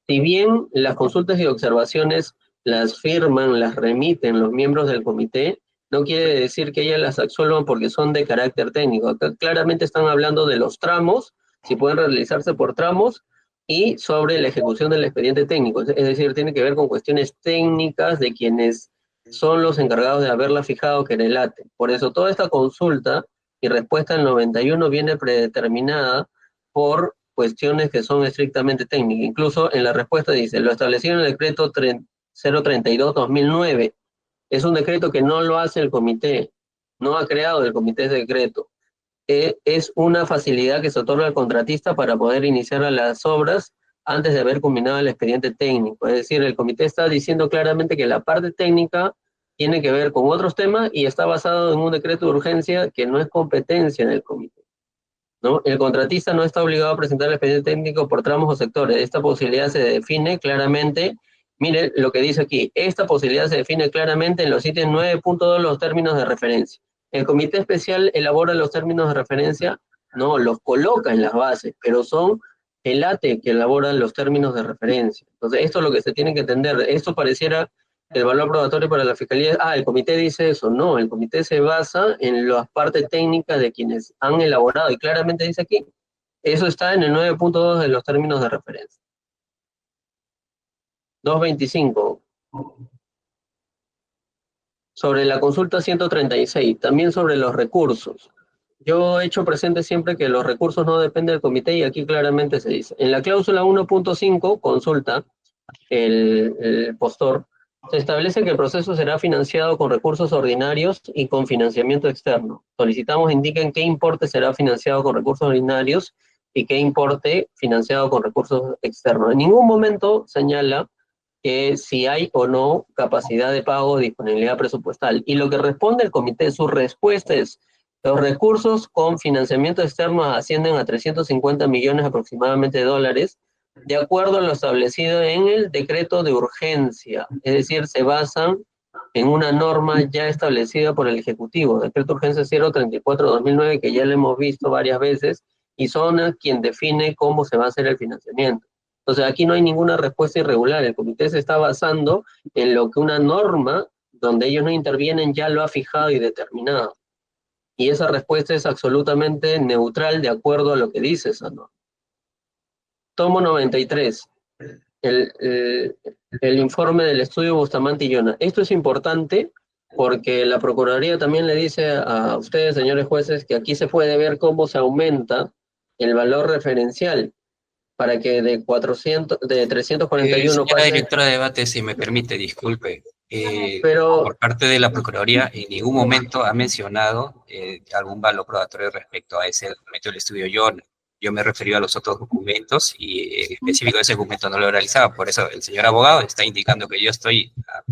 Speaker 4: Si bien las consultas y observaciones las firman, las remiten los miembros del comité, no quiere decir que ellas las absuelvan porque son de carácter técnico. Acá claramente están hablando de los tramos, si pueden realizarse por tramos, y sobre la ejecución del expediente técnico. Es decir, tiene que ver con cuestiones técnicas de quienes son los encargados de haberla fijado, que era el ATE. Por eso toda esta consulta y respuesta del 91 viene predeterminada por cuestiones que son estrictamente técnicas. Incluso en la respuesta dice, lo establecido en el decreto 032-2009, es un decreto que no lo hace el comité, no ha creado el comité ese decreto. Es una facilidad que se otorga al contratista para poder iniciar las obras antes de haber culminado el expediente técnico. Es decir, el comité está diciendo claramente que la parte técnica tiene que ver con otros temas y está basado en un decreto de urgencia que no es competencia del comité, ¿no? El contratista no está obligado a presentar el expediente técnico por tramos o sectores. Esta posibilidad se define claramente. Mire lo que dice aquí. Esta posibilidad se define claramente en los ítems 9.2, los términos de referencia. El comité especial elabora los términos de referencia, no, los coloca en las bases, pero son el ATE que elabora los términos de referencia. Entonces, esto es lo que se tiene que entender. Esto pareciera el valor probatorio para la fiscalía. El comité dice eso. No, el comité se basa en las partes técnicas de quienes han elaborado, y claramente dice aquí, eso está en el 9.2 de los términos de referencia. 225. Sobre la consulta 136, también sobre los recursos. Yo he hecho presente siempre que los recursos no dependen del comité y aquí claramente se dice. En la cláusula 1.5, consulta, el postor, se establece que el proceso será financiado con recursos ordinarios y con financiamiento externo. Solicitamos indiquen qué importe será financiado con recursos ordinarios y qué importe financiado con recursos externos. En ningún momento señala que si hay o no capacidad de pago o disponibilidad presupuestal. Y lo que responde el comité, su respuesta es, los recursos con financiamiento externo ascienden a 350 millones aproximadamente de dólares, de acuerdo a lo establecido en el decreto de urgencia. Es decir, se basan en una norma ya establecida por el Ejecutivo, decreto de urgencia 034-2009, que ya lo hemos visto varias veces, y son quien define cómo se va a hacer el financiamiento. Entonces, aquí no hay ninguna respuesta irregular. El comité se está basando en lo que una norma, donde ellos no intervienen, ya lo ha fijado y determinado. Y esa respuesta es absolutamente neutral de acuerdo a lo que dice esa norma. Tomo 93. El informe del estudio Bustamante y Llona. Esto es importante porque la Procuraduría también le dice a ustedes, señores jueces, que aquí se puede ver cómo se aumenta el valor referencial, para que de 341
Speaker 5: señora
Speaker 4: pase...
Speaker 5: directora de debate, si me permite, disculpe.
Speaker 4: Pero...
Speaker 5: Por parte de la Procuraduría, en ningún momento ha mencionado algún valor probatorio respecto a ese documento del estudio Llona. Yo me he referido a los otros documentos y en específico ese documento no lo realizaba. Por eso el señor abogado está indicando que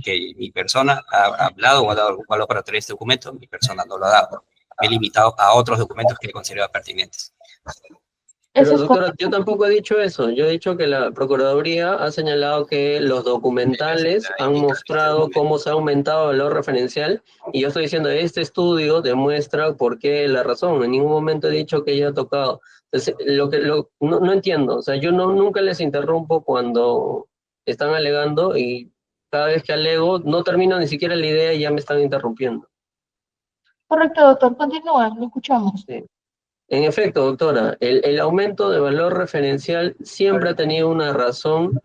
Speaker 5: que mi persona ha hablado o ha dado algún valor probatorio a este documento. Mi persona no lo ha dado. Me he limitado a otros documentos que considero pertinentes.
Speaker 4: Pero doctora, yo tampoco he dicho eso. Yo he dicho que la Procuraduría ha señalado que los documentales han mostrado cómo se ha aumentado el valor referencial, y yo estoy diciendo, este estudio demuestra por qué la razón. En ningún momento he dicho que ella ha tocado. Entonces, no entiendo. O sea, yo nunca les interrumpo cuando están alegando, y cada vez que alego no termino ni siquiera la idea y ya me están interrumpiendo.
Speaker 1: Correcto, doctor. Continúa, lo escuchamos.
Speaker 4: Sí. En efecto, doctora, el aumento de valor referencial siempre ha tenido una razón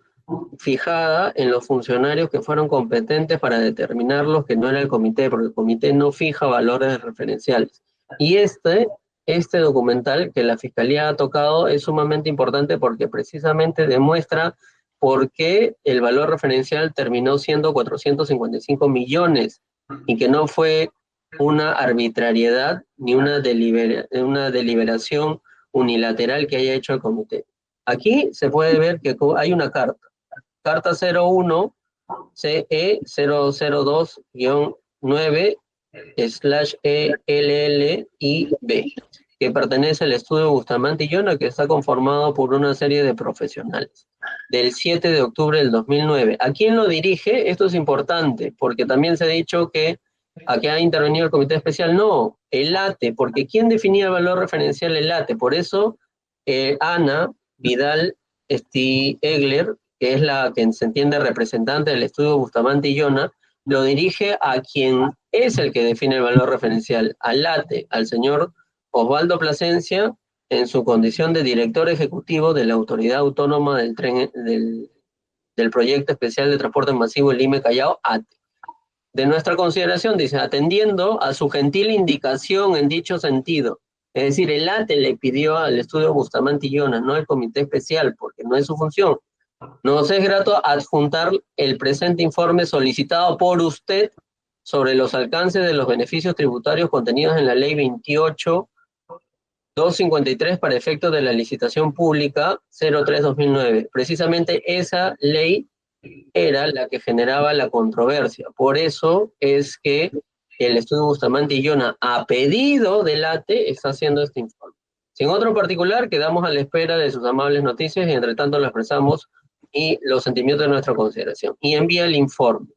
Speaker 4: fijada en los funcionarios que fueron competentes para determinarlos, que no era el comité, porque el comité no fija valores referenciales. Y este documental que la Fiscalía ha tocado es sumamente importante porque precisamente demuestra por qué el valor referencial terminó siendo 455 millones y que no fue una arbitrariedad ni una deliberación unilateral que haya hecho el comité. Aquí se puede ver que hay una carta 01 CE 002-9/ELLIB, que pertenece al estudio Bustamante y Llona, que está conformado por una serie de profesionales, del 7 de octubre del 2009. ¿A quién lo dirige? Esto es importante, porque también se ha dicho que aquí ha intervenido el comité especial. No, el ATE, porque ¿quién definía el valor referencial? El ATE. Por eso, Ana Vidal Egler, que es la que se entiende representante del estudio Bustamante y Llona, lo dirige a quien es el que define el valor referencial, al ATE, al señor Osvaldo Plasencia, en su condición de director ejecutivo de la Autoridad Autónoma del Proyecto Especial de Transporte Masivo Lima Callao, ATE. De nuestra consideración, dice, atendiendo a su gentil indicación en dicho sentido, es decir, el ATE le pidió al estudio Bustamante y Llona, no el comité especial, porque no es su función. Nos es grato adjuntar el presente informe solicitado por usted sobre los alcances de los beneficios tributarios contenidos en la Ley 28.253 para efectos de la licitación pública 03-2009. Precisamente esa ley era la que generaba la controversia. Por eso es que el estudio Bustamante y Llona, a pedido del ATE, está haciendo este informe. Sin otro particular, quedamos a la espera de sus amables noticias y entre tanto lo expresamos y los sentimientos de nuestra consideración. Y envía el informe,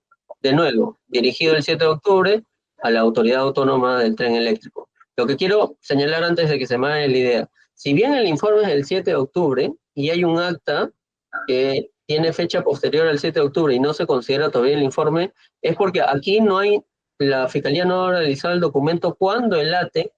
Speaker 4: de nuevo, dirigido el 7 de octubre a la Autoridad Autónoma del Tren Eléctrico. Lo que quiero señalar antes de que se me haga la idea, si bien el informe es del 7 de octubre y hay un acta que tiene fecha posterior al 7 de octubre y no se considera todavía el informe, es porque aquí no hay, la Fiscalía no ha realizado el documento cuando el ATE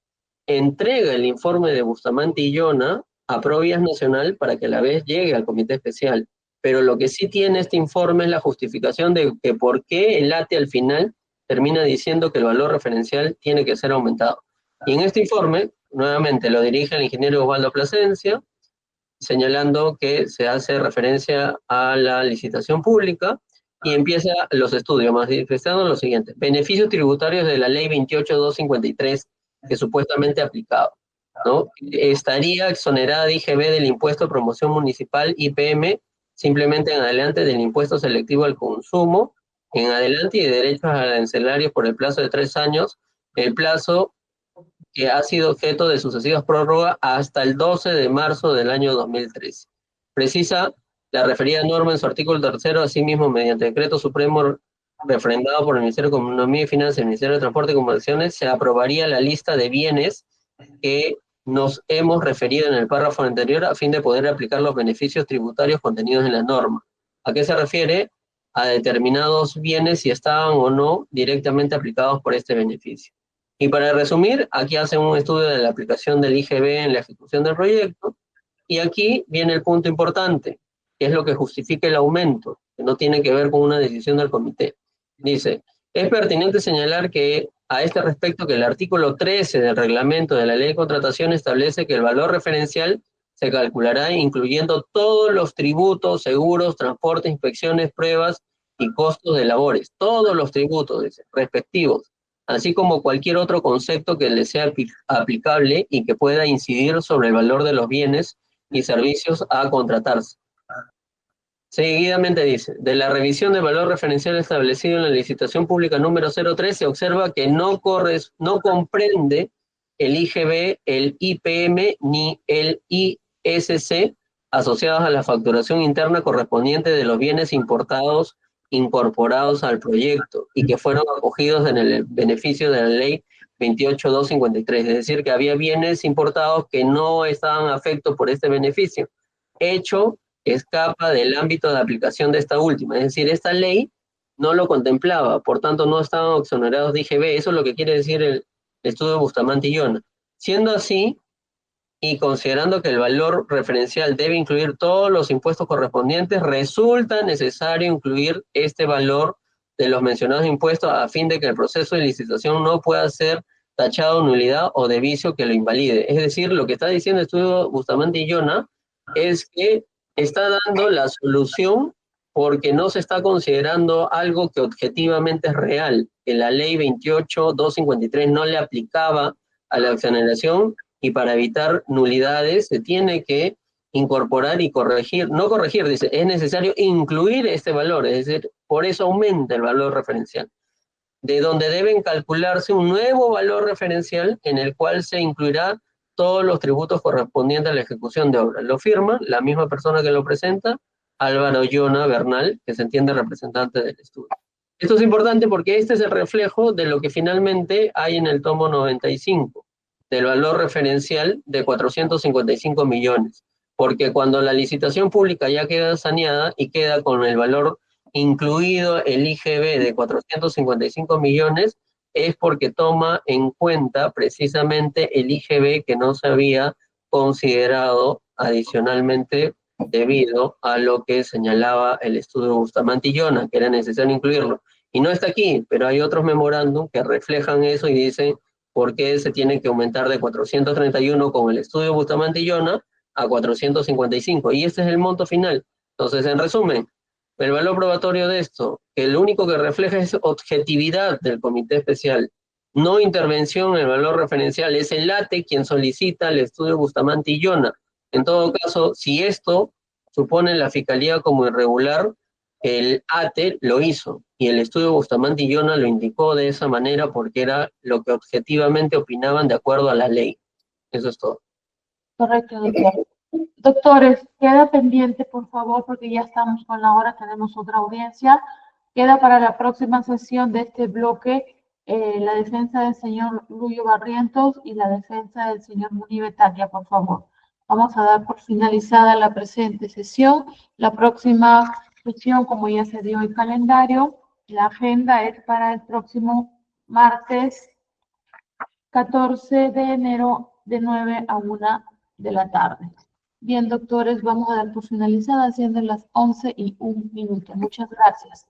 Speaker 4: entrega el informe de Bustamante y Llona a Provías Nacional para que a la vez llegue al comité especial. Pero lo que sí tiene este informe es la justificación de que por qué el ATE al final termina diciendo que el valor referencial tiene que ser aumentado. Y en este informe, nuevamente, lo dirige el ingeniero Osvaldo Plasencia, señalando que se hace referencia a la licitación pública y empieza los estudios, manifestando lo siguiente: beneficios tributarios de la Ley 28.253 que supuestamente aplicaba, ¿no? Estaría exonerada de IGB del impuesto de promoción municipal IPM, simplemente en adelante del impuesto selectivo al consumo, en adelante, y de derechos arancelarios por el plazo de 3 años, el plazo que ha sido objeto de sucesivas prórrogas hasta el 12 de marzo del año 2013. Precisa la referida norma en su artículo 3, asimismo, mediante decreto supremo refrendado por el Ministerio de Economía y Finanzas y el Ministerio de Transporte y Comunicaciones, se aprobaría la lista de bienes que nos hemos referido en el párrafo anterior a fin de poder aplicar los beneficios tributarios contenidos en la norma. ¿A qué se refiere? A determinados bienes, si estaban o no directamente aplicados por este beneficio. Y para resumir, aquí hacen un estudio de la aplicación del IGB en la ejecución del proyecto, y aquí viene el punto importante, que es lo que justifica el aumento, que no tiene que ver con una decisión del comité. Dice, es pertinente señalar que a este respecto que el artículo 13 del reglamento de la Ley de Contratación establece que el valor referencial se calculará incluyendo todos los tributos, seguros, transportes, inspecciones, pruebas y costos de labores, todos los tributos, dice, respectivos, así como cualquier otro concepto que le sea aplicable y que pueda incidir sobre el valor de los bienes y servicios a contratarse. Seguidamente dice, de la revisión del valor referencial establecido en la licitación pública número 03 se observa que no comprende el IGB, el IPM ni el ISC asociados a la facturación interna correspondiente de los bienes importados incorporados al proyecto y que fueron acogidos en el beneficio de la Ley 28.253, es decir, que había bienes importados que no estaban afectos por este beneficio, hecho escapa del ámbito de aplicación de esta última, es decir, esta ley no lo contemplaba, por tanto no estaban exonerados de IGB, eso es lo que quiere decir el estudio de Bustamante y Llona. Siendo así, y considerando que el valor referencial debe incluir todos los impuestos correspondientes, resulta necesario incluir este valor de los mencionados impuestos a fin de que el proceso de licitación no pueda ser tachado de nulidad o de vicio que lo invalide. Es decir, lo que está diciendo el estudio Bustamante y Llona es que está dando la solución porque no se está considerando algo que objetivamente es real, que la ley 28.253 no le aplicaba a la exoneración, y para evitar nulidades se tiene que incorporar y corregir, no corregir, dice, es necesario incluir este valor, es decir, por eso aumenta el valor referencial, de donde deben calcularse un nuevo valor referencial en el cual se incluirá todos los tributos correspondientes a la ejecución de obra. Lo firma la misma persona que lo presenta, Álvaro Llona Bernal, que se entiende representante del estudio. Esto es importante porque este es el reflejo de lo que finalmente hay en el tomo 95, del valor referencial de 455 millones, porque cuando la licitación pública ya queda saneada y queda con el valor incluido el IGB de 455 millones, es porque toma en cuenta precisamente el IGB que no se había considerado adicionalmente debido a lo que señalaba el estudio Bustamante y Llona, que era necesario incluirlo. Y no está aquí, pero hay otros memorándum que reflejan eso y dicen por qué se tiene que aumentar de 431 con el estudio Bustamante y Llona a 455. Y este es el monto final. Entonces, en resumen, el valor probatorio de esto, que lo único que refleja es objetividad del comité especial, no intervención en el valor referencial, es el ATE quien solicita el estudio Bustamante y Llona. En todo caso, si esto supone la fiscalía como irregular, el ATE lo hizo, y el estudio Bustamante y Llona lo indicó de esa manera porque era lo que objetivamente opinaban de acuerdo a la ley. Eso es todo.
Speaker 1: Correcto, doctor. Doctores, queda pendiente, por favor, porque ya estamos con la hora, tenemos otra audiencia. Queda para la próxima sesión de este bloque la defensa del señor Luyo Barrientos y la defensa del señor Muni Betania, por favor. Vamos a dar por finalizada la presente sesión. La próxima sesión, como ya se dio el calendario, la agenda es para el próximo martes 14 de enero de 9 a 1 de la tarde. Bien, doctores, vamos a dar por finalizada, siendo las 11:01. Muchas gracias.